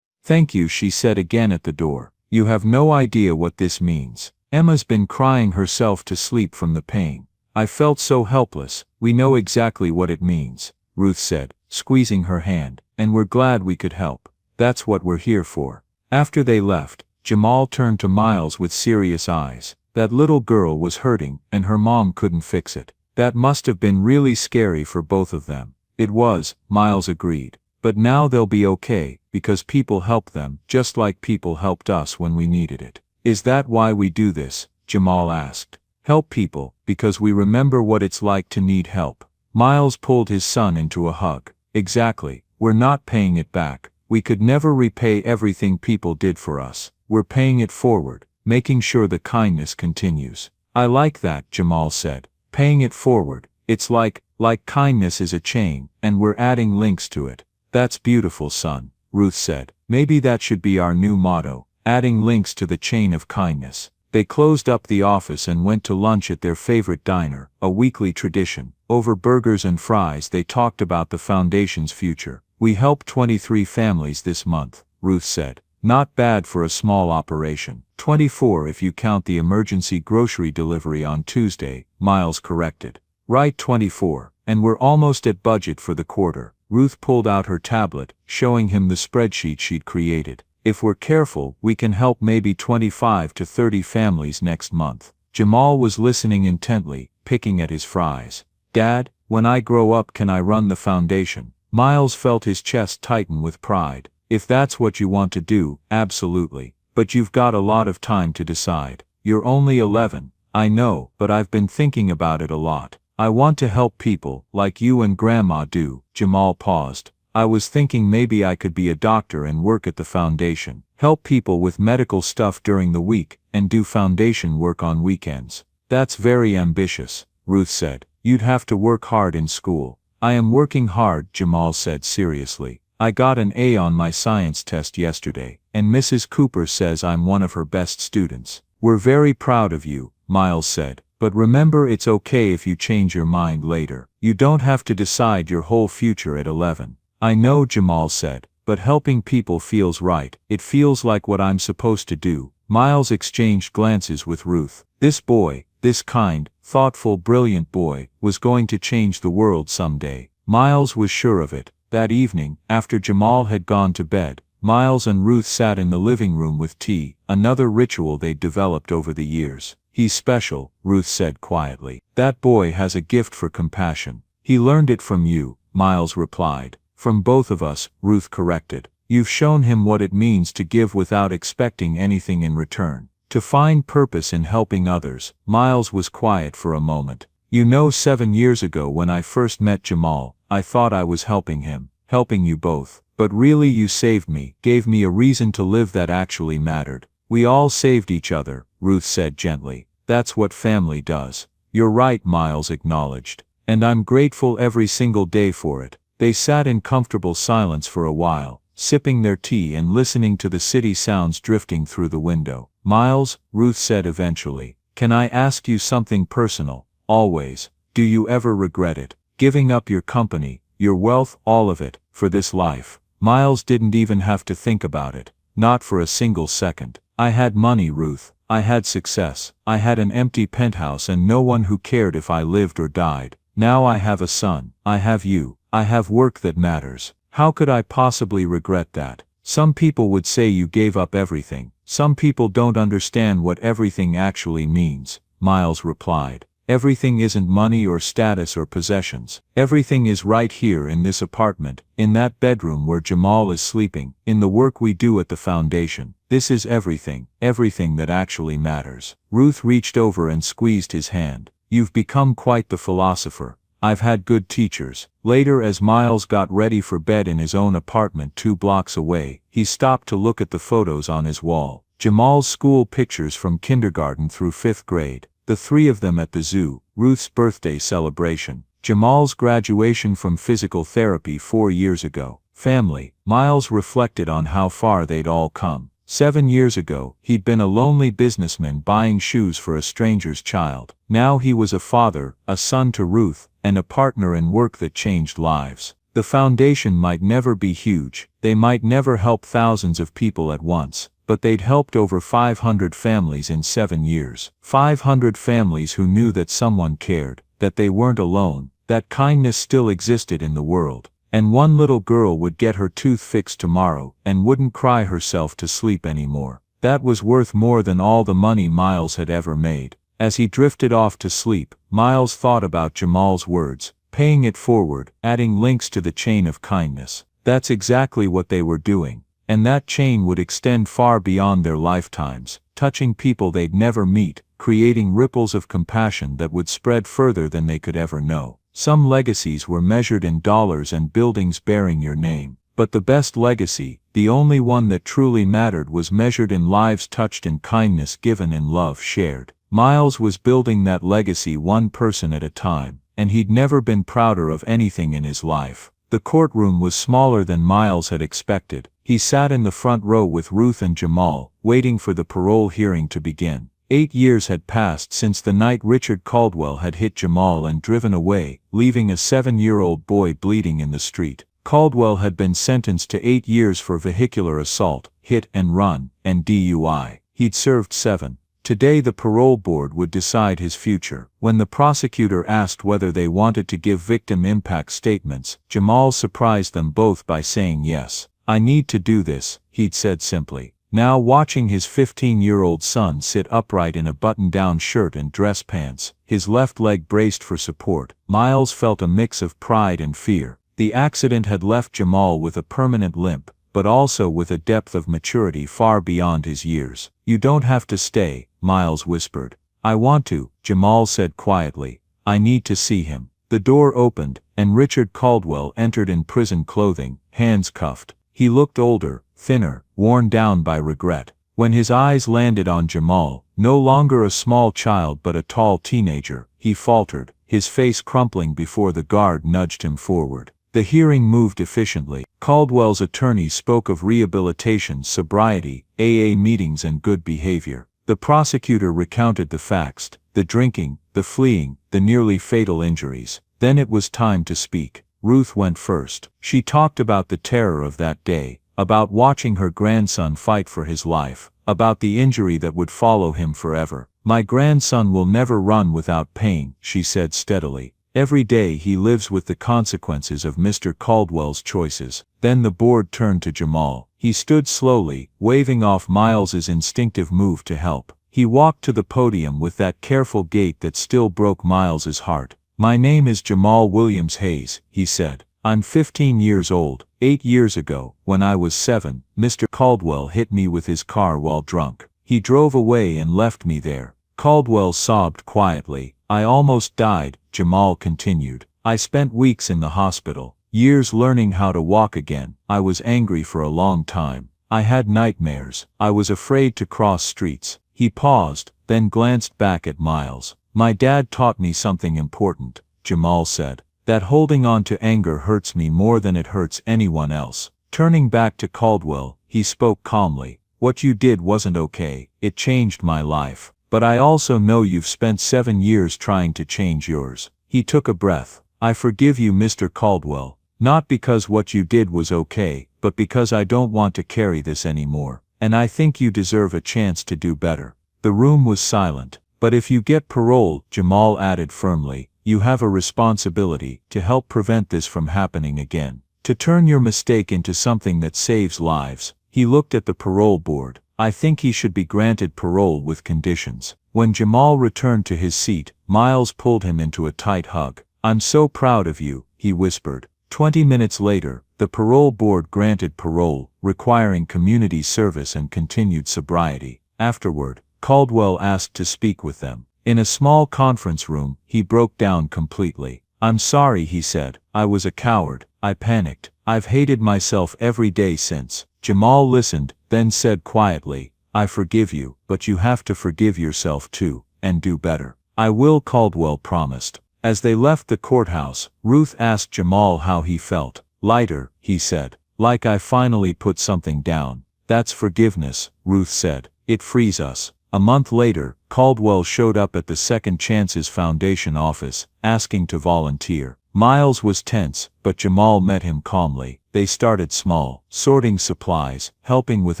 "Thank you," she said again at the door. "You have no idea what this means. Emma's been crying herself to sleep from the pain. I felt so helpless." "We know exactly what it means," Ruth said, squeezing her hand. and we're glad we could help. That's what we're here for." After they left, Jamal turned to Miles with serious eyes. That little girl was hurting, and her mom couldn't fix it. That must have been really scary for both of them. It was, Miles agreed. But now they'll be okay, because people helped them, just like people helped us when we needed it. "Is that why we do this?" Jamal asked. "Help people, because we remember what it's like to need help." Miles pulled his son into a hug. "Exactly, we're not paying it back. We could never repay everything people did for us. We're paying it forward, making sure the kindness continues." "I like that," Jamal said. "Paying it forward. It's like kindness is a chain, and we're adding links to it." "That's beautiful, son," Ruth said. "Maybe that should be our new motto, adding links to the chain of kindness." They closed up the office and went to lunch at their favorite diner, a weekly tradition. Over burgers and fries they talked about the foundation's future. "We helped 23 families this month," Ruth said. "Not bad for a small operation." 24 if you count the emergency grocery delivery on Tuesday, Miles corrected. "Right, 24, and we're almost at budget for the quarter." Ruth pulled out her tablet, showing him the spreadsheet she'd created. "If we're careful, we can help maybe 25 to 30 families next month." Jamal was listening intently, picking at his fries. "Dad, when I grow up, can I run the foundation?" Miles felt his chest tighten with pride. "If that's what you want to do, absolutely. But you've got a lot of time to decide. You're only 11. I know, but I've been thinking about it a lot. I want to help people, like you and Grandma do." Jamal paused. "I was thinking maybe I could be a doctor and work at the foundation. Help people with medical stuff during the week, and do foundation work on weekends." "That's very ambitious," Ruth said. "You'd have to work hard in school." "I am working hard," Jamal said seriously. "I got an A on my science test yesterday, and Mrs. Cooper says I'm one of her best students." "We're very proud of you," Miles said. "But remember, it's okay if you change your mind later. You don't have to decide your whole future at 11. "I know," Jamal said, "but helping people feels right. It feels like what I'm supposed to do." Miles exchanged glances with Ruth. This boy, this kind, thoughtful, brilliant boy, was going to change the world someday. Miles was sure of it. That evening, after Jamal had gone to bed, Miles and Ruth sat in the living room with tea, another ritual they'd developed over the years. "He's special," Ruth said quietly. "That boy has a gift for compassion." "He learned it from you," Miles replied. "From both of us," Ruth corrected. "You've shown him what it means to give without expecting anything in return. To find purpose in helping others." Miles was quiet for a moment. "You know, 7 years ago when I first met Jamal, I thought I was helping him, helping you both. But really you saved me, gave me a reason to live that actually mattered." "We all saved each other," Ruth said gently. "That's what family does." "You're right," Miles acknowledged. "And I'm grateful every single day for it." They sat in comfortable silence for a while, sipping their tea and listening to the city sounds drifting through the window. "Miles," Ruth said eventually, "can I ask you something personal?" "Always. Do you ever regret it? Giving up your company, your wealth, all of it, for this life?" Miles didn't even have to think about it. Not for a single second. "I had money, Ruth. I had success. I had an empty penthouse and no one who cared if I lived or died. Now I have a son. I have you. I have work that matters. How could I possibly regret that?" "Some people would say you gave up everything. Some people don't understand what everything actually means," Miles replied. "Everything isn't money or status or possessions. Everything is right here in this apartment, in that bedroom where Jamal is sleeping, in the work we do at the foundation. This is everything that actually matters." Ruth reached over and squeezed his hand. "You've become quite the philosopher. I've had good teachers." Later, as Miles got ready for bed in his own apartment 2 blocks away, he stopped to look at the photos on his wall. Jamal's school pictures from kindergarten through 5th grade. The 3 of them at the zoo, Ruth's birthday celebration, Jamal's graduation from physical therapy 4 years ago. Family. Miles reflected on how far they'd all come. 7 years ago, he'd been a lonely businessman buying shoes for a stranger's child. Now he was a father, a son to Ruth, and a partner in work that changed lives. The foundation might never be huge, they might never help thousands of people at once, but they'd helped over 500 families in 7 years. 500 families who knew that someone cared, that they weren't alone, that kindness still existed in the world. And one little girl would get her tooth fixed tomorrow and wouldn't cry herself to sleep anymore. That was worth more than all the money Miles had ever made. As he drifted off to sleep, Miles thought about Jamal's words, paying it forward, adding links to the chain of kindness. That's exactly what they were doing. And that chain would extend far beyond their lifetimes, touching people they'd never meet, creating ripples of compassion that would spread further than they could ever know. Some legacies were measured in dollars and buildings bearing your name. But the best legacy, the only one that truly mattered, was measured in lives touched, in kindness given, in love shared. Miles was building that legacy one person at a time, and he'd never been prouder of anything in his life. The courtroom was smaller than Miles had expected. He sat in the front row with Ruth and Jamal, waiting for the parole hearing to begin. 8 years had passed since the night Richard Caldwell had hit Jamal and driven away, leaving a 7-year-old boy bleeding in the street. Caldwell had been sentenced to 8 years for vehicular assault, hit and run, and DUI. He'd served 7. Today the parole board would decide his future. When the prosecutor asked whether they wanted to give victim impact statements, Jamal surprised them both by saying yes. "I need to do this," he'd said simply. Now watching his 15-year-old son sit upright in a button-down shirt and dress pants, his left leg braced for support, Miles felt a mix of pride and fear. The accident had left Jamal with a permanent limp, but also with a depth of maturity far beyond his years. "You don't have to stay," Miles whispered. "I want to," Jamal said quietly. "I need to see him." The door opened, and Richard Caldwell entered in prison clothing, hands cuffed. He looked older, thinner, worn down by regret. When his eyes landed on Jamal, no longer a small child but a tall teenager, he faltered, his face crumpling before the guard nudged him forward. The hearing moved efficiently. Caldwell's attorney spoke of rehabilitation, sobriety, AA meetings and good behavior. The prosecutor recounted the facts, the drinking, the fleeing, the nearly fatal injuries. Then it was time to speak. Ruth went first. She talked about the terror of that day, about watching her grandson fight for his life, about the injury that would follow him forever. "My grandson will never run without pain," she said steadily. "Every day he lives with the consequences of Mr. Caldwell's choices." Then the board turned to Jamal. He stood slowly, waving off Miles's instinctive move to help. He walked to the podium with that careful gait that still broke Miles's heart. "My name is Jamal Williams Hayes," he said. "I'm 15 years old. 8 years ago, when I was 7, Mr. Caldwell hit me with his car while drunk. He drove away and left me there." Caldwell sobbed quietly. "I almost died," Jamal continued. "I spent weeks in the hospital, years learning how to walk again. I was angry for a long time. I had nightmares. I was afraid to cross streets." He paused, then glanced back at Miles. "My dad taught me something important," Jamal said. "That holding on to anger hurts me more than it hurts anyone else." Turning back to Caldwell, he spoke calmly. "What you did wasn't okay. It changed my life. But I also know you've spent 7 years trying to change yours." He took a breath. "I forgive you, Mr. Caldwell. Not because what you did was okay, but because I don't want to carry this anymore. And I think you deserve a chance to do better." The room was silent. "But if you get parole," Jamal added firmly, "you have a responsibility to help prevent this from happening again. To turn your mistake into something that saves lives." He looked at the parole board. "I think he should be granted parole with conditions." When Jamal returned to his seat, Miles pulled him into a tight hug. "I'm so proud of you," he whispered. 20 minutes later, the parole board granted parole, requiring community service and continued sobriety. Afterward, Caldwell asked to speak with them. In a small conference room, he broke down completely. "I'm sorry," he said. "I was a coward. I panicked. I've hated myself every day since." Jamal listened, then said quietly, "I forgive you, but you have to forgive yourself too, and do better." "I will," Caldwell promised. As they left the courthouse, Ruth asked Jamal how he felt. "Lighter," he said. "Like I finally put something down." "That's forgiveness," Ruth said. "It frees us." A month later, Caldwell showed up at the Second Chances Foundation office, asking to volunteer. Miles was tense, but Jamal met him calmly. They started small, sorting supplies, helping with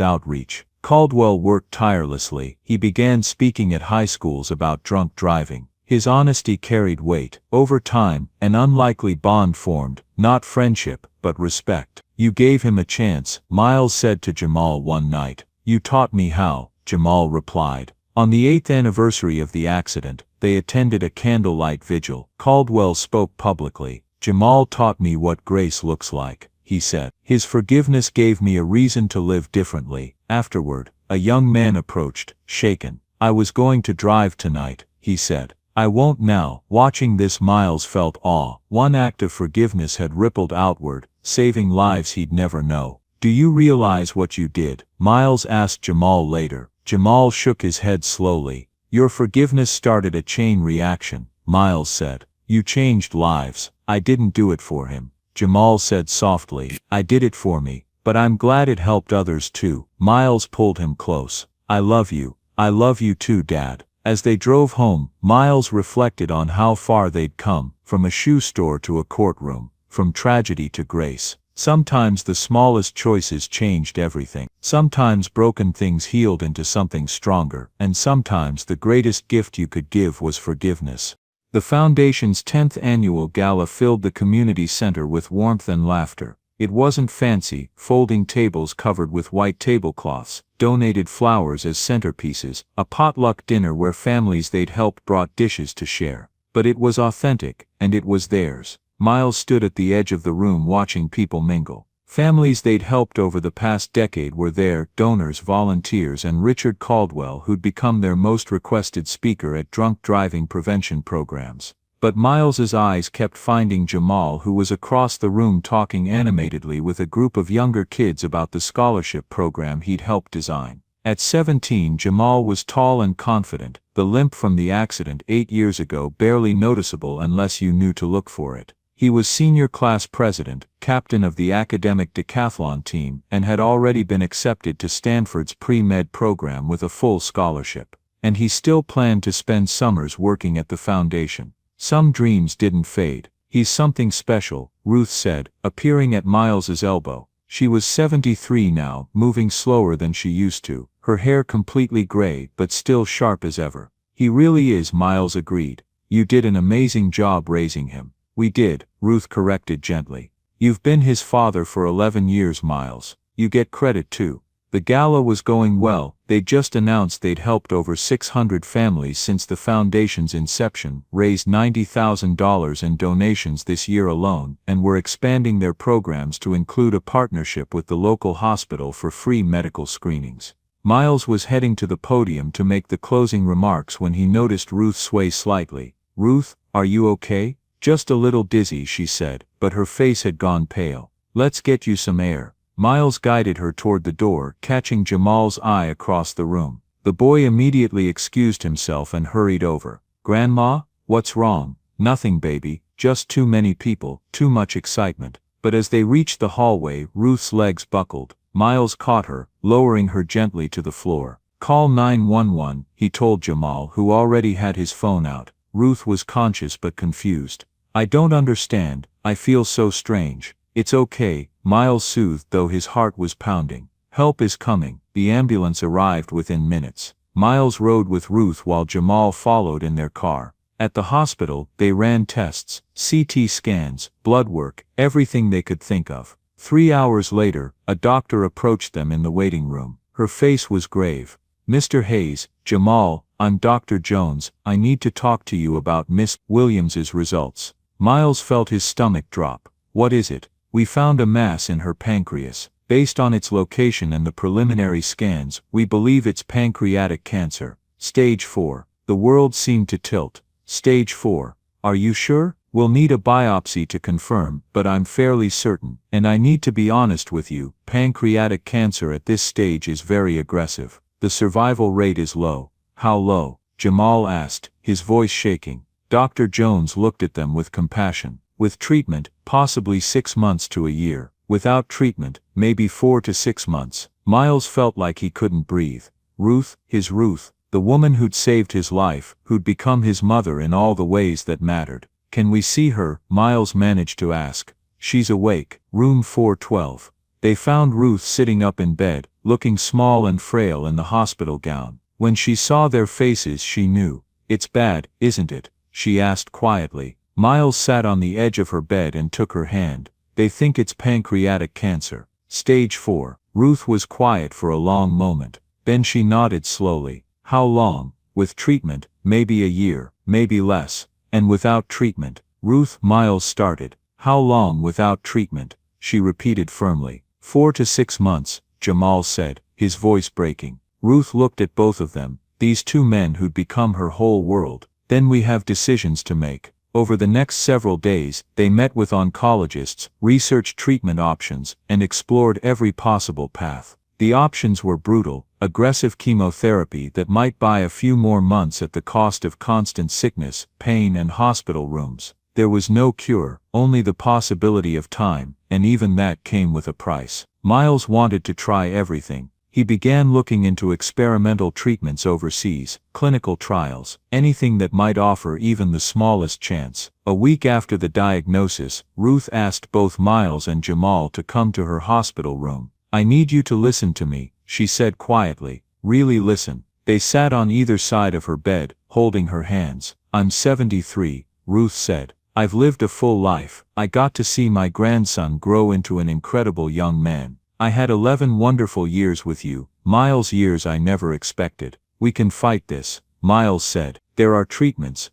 outreach. Caldwell worked tirelessly. He began speaking at high schools about drunk driving. His honesty carried weight. Over time, an unlikely bond formed, not friendship, but respect. You gave him a chance, Miles said to Jamal one night. You taught me how, Jamal replied. On the 8th anniversary of the accident, they attended a candlelight vigil. Caldwell spoke publicly. Jamal taught me what grace looks like, he said. His forgiveness gave me a reason to live differently. Afterward, a young man approached, shaken. I was going to drive tonight, he said. I won't now. Watching this, Miles felt awe. One act of forgiveness had rippled outward, saving lives he'd never know. Do you realize what you did? Miles asked Jamal later. Jamal shook his head slowly. Your forgiveness started a chain reaction, Miles said. You changed lives. I didn't do it for him, Jamal said softly. I did it for me, but I'm glad it helped others too. Miles pulled him close. I love you. I love you too, Dad. As they drove home, Miles reflected on how far they'd come, from a shoe store to a courtroom, from tragedy to grace. Sometimes the smallest choices changed everything. Sometimes broken things healed into something stronger, and sometimes the greatest gift you could give was forgiveness. The Foundation's 10th annual gala filled the community center with warmth and laughter. It wasn't fancy, folding tables covered with white tablecloths, donated flowers as centerpieces, a potluck dinner where families they'd helped brought dishes to share. But it was authentic, and it was theirs. Miles stood at the edge of the room watching people mingle. Families they'd helped over the past decade were there, donors, volunteers, and Richard Caldwell, who'd become their most requested speaker at drunk driving prevention programs. But Miles's eyes kept finding Jamal, who was across the room talking animatedly with a group of younger kids about the scholarship program he'd helped design. At 17, Jamal was tall and confident, the limp from the accident 8 years ago barely noticeable unless you knew to look for it. He was senior class president, captain of the academic decathlon team, and had already been accepted to Stanford's pre-med program with a full scholarship. And he still planned to spend summers working at the foundation. Some dreams didn't fade. He's something special, Ruth said, appearing at Miles's elbow. She was 73 now, moving slower than she used to, her hair completely gray but still sharp as ever. He really is, Miles agreed. You did an amazing job raising him. We did, Ruth corrected gently. You've been his father for 11 years, Miles. You get credit too. The gala was going well. They'd just announced they'd helped over 600 families since the foundation's inception, raised $90,000 in donations this year alone, and were expanding their programs to include a partnership with the local hospital for free medical screenings. Miles was heading to the podium to make the closing remarks when he noticed Ruth sway slightly. Ruth, are you okay? Just a little dizzy, she said, but her face had gone pale. Let's get you some air. Miles guided her toward the door, catching Jamal's eye across the room. The boy immediately excused himself and hurried over. Grandma, what's wrong? Nothing, baby, just too many people, too much excitement. But as they reached the hallway, Ruth's legs buckled. Miles caught her, lowering her gently to the floor. Call 911, he told Jamal, who already had his phone out. Ruth was conscious but confused. I don't understand, I feel so strange. It's okay, Miles soothed, though his heart was pounding. Help is coming. The ambulance arrived within minutes. Miles rode with Ruth while Jamal followed in their car. At the hospital, they ran tests, CT scans, blood work, everything they could think of. 3 hours later, a doctor approached them in the waiting room. Her face was grave. Mr. Hayes, Jamal, I'm Dr. Jones. I need to talk to you about Miss Williams's results. Miles felt his stomach drop. What is it? We found a mass in her pancreas. Based on its location and the preliminary scans, we believe it's pancreatic cancer. Stage 4. The world seemed to tilt. Stage 4. Are you sure? We'll need a biopsy to confirm, but I'm fairly certain. And I need to be honest with you, pancreatic cancer at this stage is very aggressive. The survival rate is low. How low? Jamal asked, his voice shaking. Dr. Jones looked at them with compassion. With treatment, possibly 6 months to a year. Without treatment, maybe 4 to 6 months. Miles felt like he couldn't breathe. Ruth, his Ruth, the woman who'd saved his life, who'd become his mother in all the ways that mattered. Can we see her? Miles managed to ask. She's awake. Room 412. They found Ruth sitting up in bed, looking small and frail in the hospital gown. When she saw their faces, she knew. It's bad, isn't it? she asked quietly. Miles sat on the edge of her bed and took her hand. They think it's pancreatic cancer. Stage 4. Ruth was quiet for a long moment. Then she nodded slowly. How long? With treatment, maybe a year, maybe less. And without treatment? Ruth, Miles started. How long without treatment? She repeated firmly. 4 to 6 months, Jamal said, his voice breaking. Ruth looked at both of them, these two men who'd become her whole world. Then we have decisions to make. Over the next several days, they met with oncologists, researched treatment options, and explored every possible path. The options were brutal, aggressive chemotherapy that might buy a few more months at the cost of constant sickness, pain, and hospital rooms. There was no cure, only the possibility of time, and even that came with a price. Miles wanted to try everything. He began looking into experimental treatments overseas, clinical trials, anything that might offer even the smallest chance. A week after the diagnosis, Ruth asked both Miles and Jamal to come to her hospital room. I need you to listen to me, she said quietly. Really listen. They sat on either side of her bed, holding her hands. I'm 73, Ruth said. I've lived a full life. I got to see my grandson grow into an incredible young man. I had 11 wonderful years with you, Miles, years I never expected. We can fight this, Miles said. There are treatments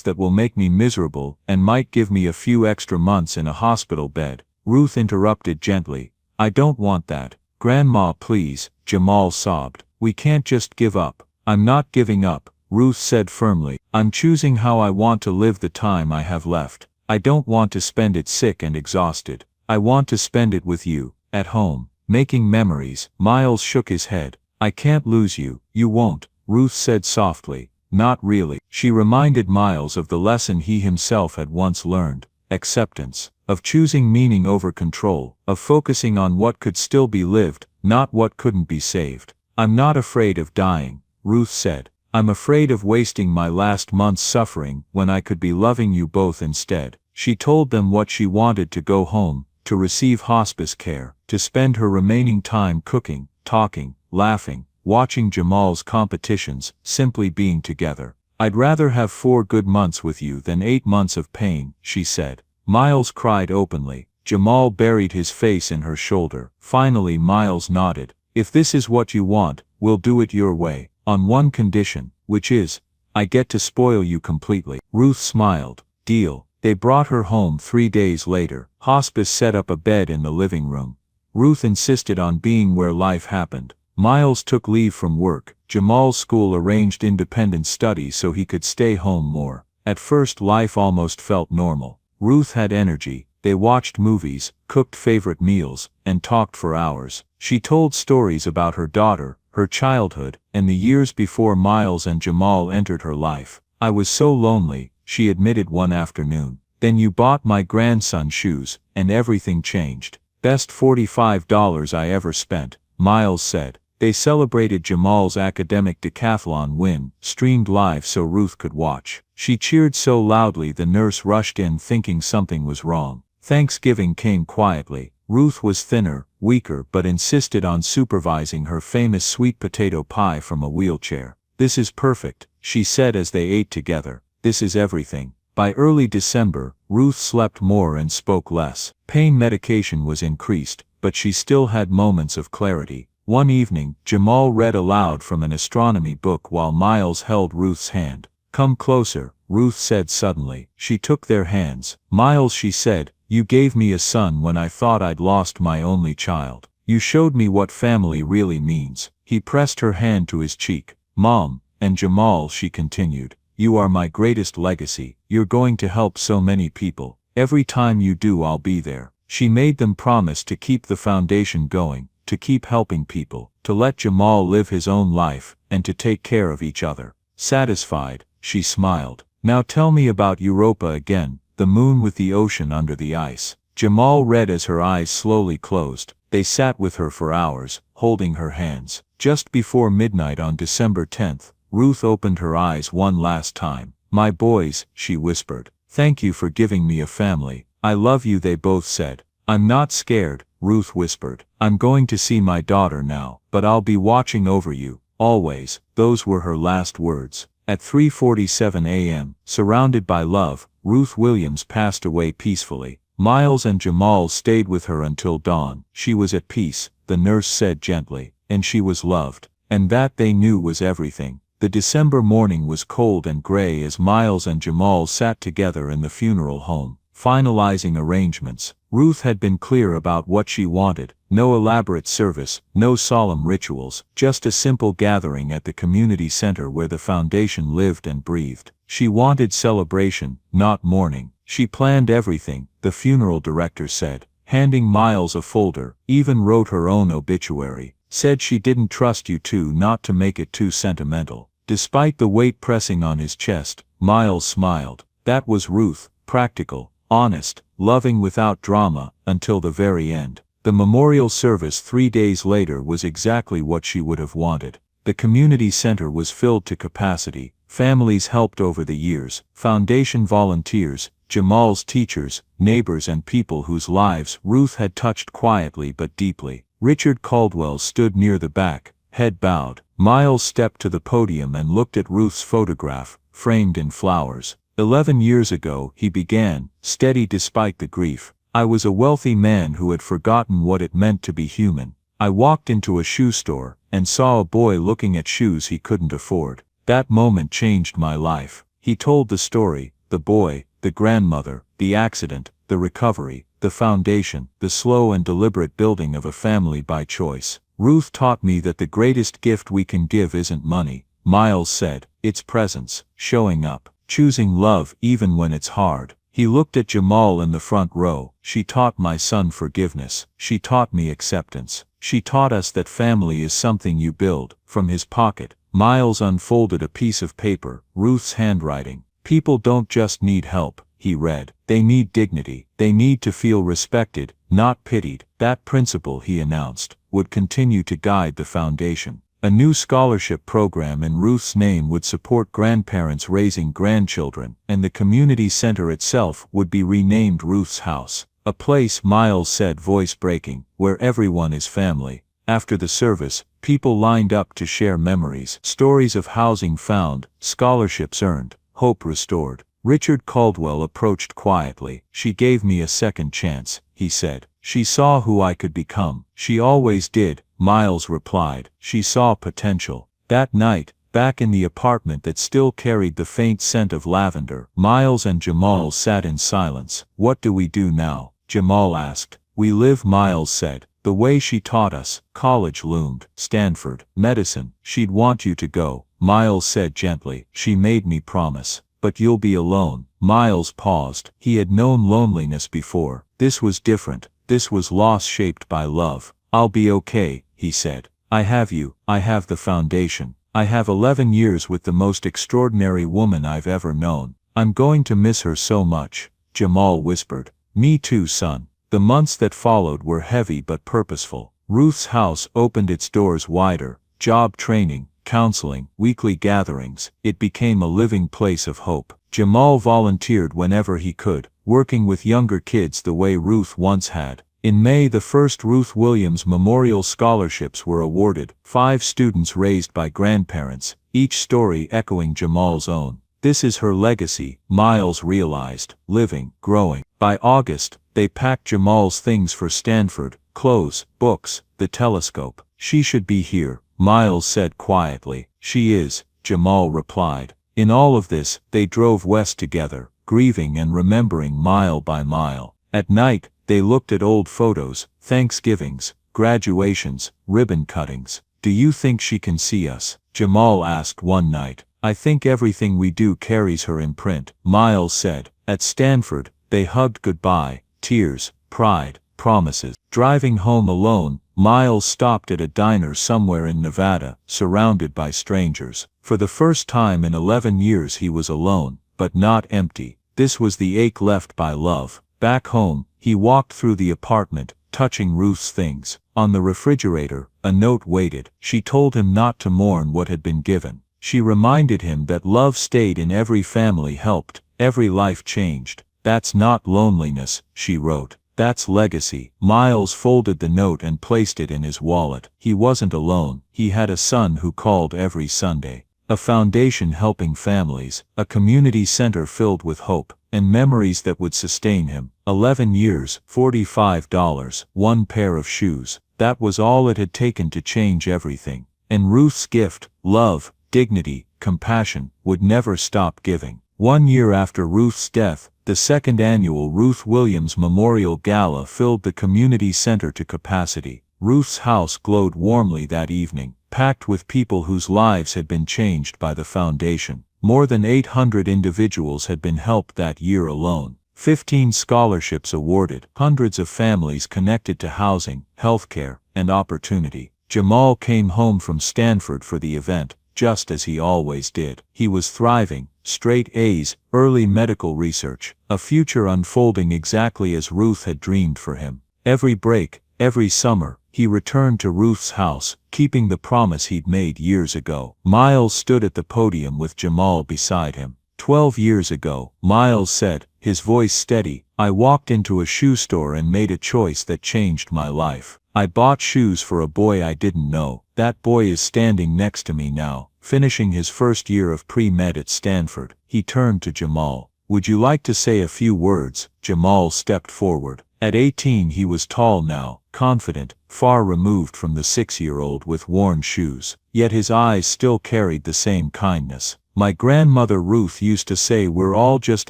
that will make me miserable and might give me a few extra months in a hospital bed. Ruth interrupted gently. I don't want that. Grandma, please, Jamal sobbed. We can't just give up. I'm not giving up, Ruth said firmly. I'm choosing how I want to live the time I have left. I don't want to spend it sick and exhausted. I want to spend it with you. At home, making memories. Miles shook his head. I can't lose you. You won't, Ruth said softly. Not really. She reminded Miles of the lesson he himself had once learned. Acceptance. Of choosing meaning over control. Of focusing on what could still be lived, not what couldn't be saved. I'm not afraid of dying, Ruth said. I'm afraid of wasting my last months suffering when I could be loving you both instead. She told them what she wanted: to go home, to receive hospice care, to spend her remaining time cooking, talking, laughing, watching Jamal's competitions, simply being together. I'd rather have 4 good months with you than 8 months of pain, she said. Miles cried openly. Jamal buried his face in her shoulder. Finally Miles nodded. If this is what you want, we'll do it your way, on one condition, which is, I get to spoil you completely. Ruth smiled. Deal. They brought her home 3 days later. Hospice set up a bed in the living room. Ruth insisted on being where life happened. Miles took leave from work. Jamal's school arranged independent study so he could stay home more. At first life almost felt normal. Ruth had energy. They watched movies, cooked favorite meals, and talked for hours. She told stories about her daughter, her childhood, and the years before Miles and Jamal entered her life. I was so lonely, she admitted one afternoon. Then you bought my grandson shoes, and everything changed. Best $45 I ever spent, Miles said. They celebrated Jamal's academic decathlon win, streamed live so Ruth could watch. She cheered so loudly the nurse rushed in thinking something was wrong. Thanksgiving came quietly. Ruth was thinner, weaker, but insisted on supervising her famous sweet potato pie from a wheelchair. This is perfect, she said as they ate together. This is everything. By early December, Ruth slept more and spoke less. Pain medication was increased, but she still had moments of clarity. One evening, Jamal read aloud from an astronomy book while Miles held Ruth's hand. Come closer, Ruth said suddenly. She took their hands. Miles, she said, you gave me a son when I thought I'd lost my only child. You showed me what family really means. He pressed her hand to his cheek. Mom, and Jamal, she continued, you are my greatest legacy. You're going to help so many people. Every time you do, I'll be there. She made them promise to keep the foundation going, to keep helping people, to let Jamal live his own life, and to take care of each other. Satisfied, she smiled. Now tell me about Europa again, the moon with the ocean under the ice. Jamal read as her eyes slowly closed. They sat with her for hours, holding her hands. Just before midnight on December 10th, Ruth opened her eyes one last time. My boys, she whispered. Thank you for giving me a family. I love you, they both said. I'm not scared, Ruth whispered. I'm going to see my daughter now, but I'll be watching over you, always. Those were her last words. At 3:47 a.m., surrounded by love, Ruth Williams passed away peacefully. Miles and Jamal stayed with her until dawn. She was at peace, the nurse said gently, and she was loved. And that, they knew, was everything. The December morning was cold and gray as Miles and Jamal sat together in the funeral home, finalizing arrangements. Ruth had been clear about what she wanted: no elaborate service, no solemn rituals, just a simple gathering at the community center where the foundation lived and breathed. She wanted celebration, not mourning. She planned everything, the funeral director said, handing Miles a folder, even wrote her own obituary. Said she didn't trust you two not to make it too sentimental. Despite the weight pressing on his chest, Miles smiled. That was Ruth, practical, honest, loving without drama, until the very end. The memorial service 3 days later was exactly what she would have wanted. The community center was filled to capacity. Families helped over the years, foundation volunteers, Jamal's teachers, neighbors, and people whose lives Ruth had touched quietly but deeply. Richard Caldwell stood near the back, head bowed. Miles stepped to the podium and looked at Ruth's photograph, framed in flowers. 11 years ago, he began, steady despite the grief. I was a wealthy man who had forgotten what it meant to be human. I walked into a shoe store and saw a boy looking at shoes he couldn't afford. That moment changed my life. He told the story: the boy, the grandmother, the accident, the recovery, the foundation, the slow and deliberate building of a family by choice. Ruth taught me that the greatest gift we can give isn't money, Miles said. It's presence, showing up, choosing love even when it's hard. He looked at Jamal in the front row. She taught my son forgiveness. She taught me acceptance. She taught us that family is something you build. From his pocket, Miles unfolded a piece of paper, Ruth's handwriting. People don't just need help, he read. They need dignity. They need to feel respected, not pitied. That principle, he announced, would continue to guide the foundation. A new scholarship program in Ruth's name would support grandparents raising grandchildren, and the community center itself would be renamed Ruth's House. A place, Miles said, voice breaking, where everyone is family. After the service, people lined up to share memories, stories of housing found, scholarships earned, hope restored. Richard Caldwell approached quietly. She gave me a second chance, he said. She saw who I could become. She always did, Miles replied. She saw potential. That night, back in the apartment that still carried the faint scent of lavender, Miles and Jamal sat in silence. What do we do now? Jamal asked. We live, Miles said. The way she taught us. College loomed. Stanford. Medicine. She'd want you to go, Miles said gently. She made me promise. But you'll be alone. Miles paused. He had known loneliness before. This was different. This was loss shaped by love. I'll be okay, he said. I have you. I have the foundation. I have 11 years with the most extraordinary woman I've ever known. I'm going to miss her so much, Jamal whispered. Me too, son. The months that followed were heavy but purposeful. Ruth's house opened its doors wider. Job training, counseling, weekly gatherings. It became a living place of hope. Jamal volunteered whenever he could, working with younger kids the way Ruth once had. In May, the first Ruth Williams Memorial Scholarships were awarded, 5 students raised by grandparents, each story echoing Jamal's own. This is her legacy, Miles realized, living, growing. By August, they packed Jamal's things for Stanford: clothes, books, the telescope. She should be here, Miles said quietly. She is, Jamal replied. In all of this, they drove west together, grieving and remembering mile by mile. At night, they looked at old photos, Thanksgivings, graduations, ribbon cuttings. Do you think she can see us? Jamal asked one night. I think everything we do carries her imprint, Miles said. At Stanford, they hugged goodbye, tears, pride, promises. Driving home alone, Miles stopped at a diner somewhere in Nevada, surrounded by strangers. For the first time in 11 years he was alone, but not empty. This was the ache left by love. Back home, he walked through the apartment, touching Ruth's things. On the refrigerator, a note waited. She told him not to mourn what had been given. She reminded him that love stayed in every family, helped, every life changed. That's not loneliness, she wrote. That's legacy. Miles folded the note and placed it in his wallet. He wasn't alone. He had a son who called every Sunday. A foundation helping families, a community center filled with hope and memories that would sustain him. 11 years, $45, one pair of shoes. That was all it had taken to change everything. And Ruth's gift, love, dignity, compassion, would never stop giving. 1 year after Ruth's death, the second annual Ruth Williams Memorial Gala filled the community center to capacity. Ruth's house glowed warmly that evening, packed with people whose lives had been changed by the foundation. More than 800 individuals had been helped that year alone. 15 scholarships awarded, hundreds of families connected to housing, healthcare, and opportunity. Jamal came home from Stanford for the event, just as he always did. He was thriving, straight A's, early medical research, a future unfolding exactly as Ruth had dreamed for him. Every break, every summer, he returned to Ruth's house, keeping the promise he'd made years ago. Miles stood at the podium with Jamal beside him. 12 years ago, Miles said, his voice steady, I walked into a shoe store and made a choice that changed my life. I bought shoes for a boy I didn't know. That boy is standing next to me now, finishing his first year of pre-med at Stanford. He turned to Jamal. Would you like to say a few words? Jamal stepped forward. At 18 he was tall now, confident, far removed from the 6-year-old with worn shoes. Yet his eyes still carried the same kindness. My grandmother Ruth used to say we're all just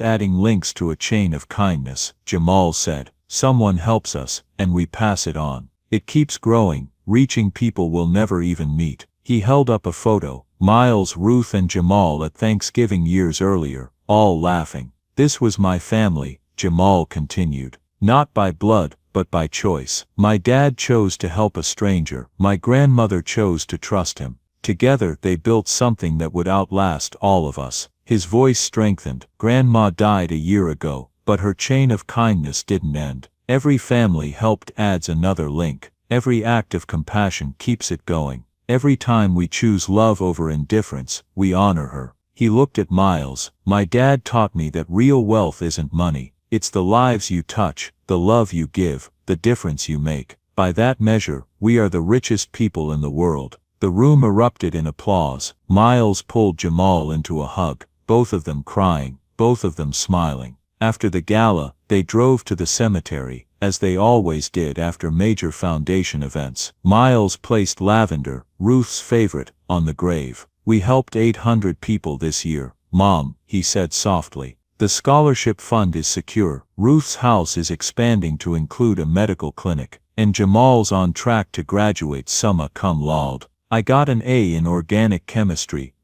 adding links to a chain of kindness, Jamal said. Someone helps us, and we pass it on. It keeps growing, reaching people we'll never even meet. He held up a photo, Miles, Ruth and Jamal at Thanksgiving years earlier, all laughing. This was my family, Jamal continued. Not by blood, but by choice. My dad chose to help a stranger. My grandmother chose to trust him. Together they built something that would outlast all of us. His voice strengthened. Grandma died a year ago, but her chain of kindness didn't end. Every family helped adds another link. Every act of compassion keeps it going. Every time we choose love over indifference, we honor her. He looked at Miles. My dad taught me that real wealth isn't money. It's the lives you touch, the love you give, the difference you make. By that measure, we are the richest people in the world. The room erupted in applause. Miles pulled Jamal into a hug, both of them crying, both of them smiling. After the gala, they drove to the cemetery, as they always did after major foundation events. Miles placed lavender, Ruth's favorite, on the grave. We helped 800 people this year, Mom, he said softly. The scholarship fund is secure. Ruth's house is expanding to include a medical clinic, and Jamal's on track to graduate summa cum laude. I got an A in organic chemistry,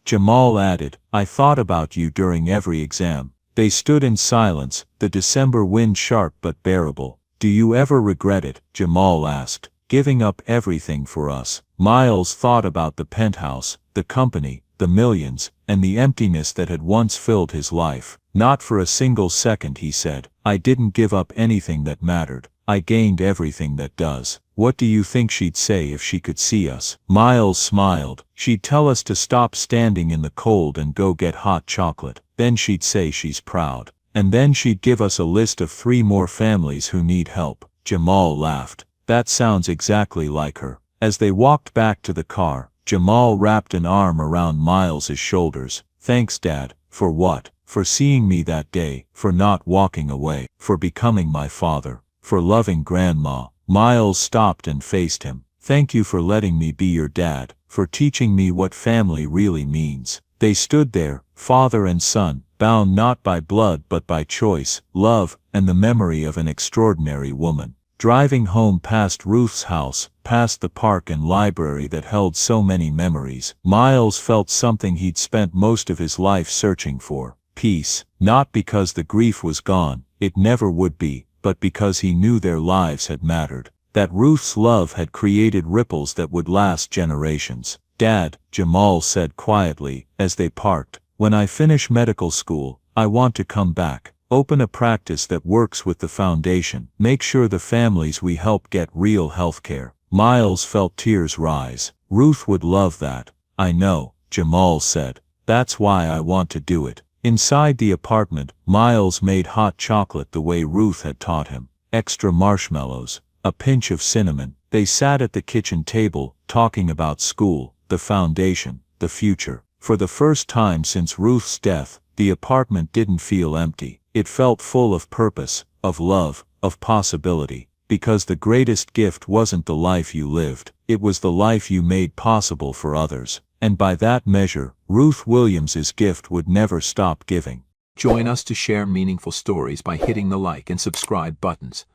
Jamal added. I thought about you during every exam. They stood in silence, the December wind sharp but bearable. Do you ever regret it? Jamal asked. Giving up everything for us. Miles thought about the penthouse, the company, the millions, and the emptiness that had once filled his life. Not for a single second, he said. I didn't give up anything that mattered. I gained everything that does. What do you think she'd say if she could see us? Miles smiled. She'd tell us to stop standing in the cold and go get hot chocolate. Then she'd say she's proud. And then she'd give us a list of 3 more families who need help. Jamal laughed. That sounds exactly like her. As they walked back to the car, Jamal wrapped an arm around Miles's shoulders. Thanks, Dad. For what? For seeing me that day, for not walking away, for becoming my father, for loving Grandma. Miles stopped and faced him. Thank you for letting me be your dad, for teaching me what family really means. They stood there, father and son, bound not by blood but by choice, love, and the memory of an extraordinary woman. Driving home past Ruth's house, past the park and library that held so many memories, Miles felt something he'd spent most of his life searching for. Peace. Not because the grief was gone, it never would be, but because he knew their lives had mattered. That Ruth's love had created ripples that would last generations. Dad, Jamal said quietly, as they parked, when I finish medical school, I want to come back. Open a practice that works with the foundation. Make sure the families we help get real health care. Miles felt tears rise. Ruth would love that. I know, Jamal said. That's why I want to do it. Inside the apartment, Miles made hot chocolate the way Ruth had taught him. Extra marshmallows, a pinch of cinnamon. They sat at the kitchen table, talking about school, the foundation, the future. For the first time since Ruth's death, the apartment didn't feel empty. It felt full of purpose, of love, of possibility. Because the greatest gift wasn't the life you lived, it was the life you made possible for others. And by that measure, Ruth Williams's gift would never stop giving. Join us to share meaningful stories by hitting the like and subscribe buttons.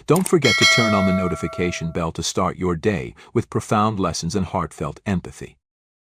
Don't forget to turn on the notification bell to start your day with profound lessons and heartfelt empathy.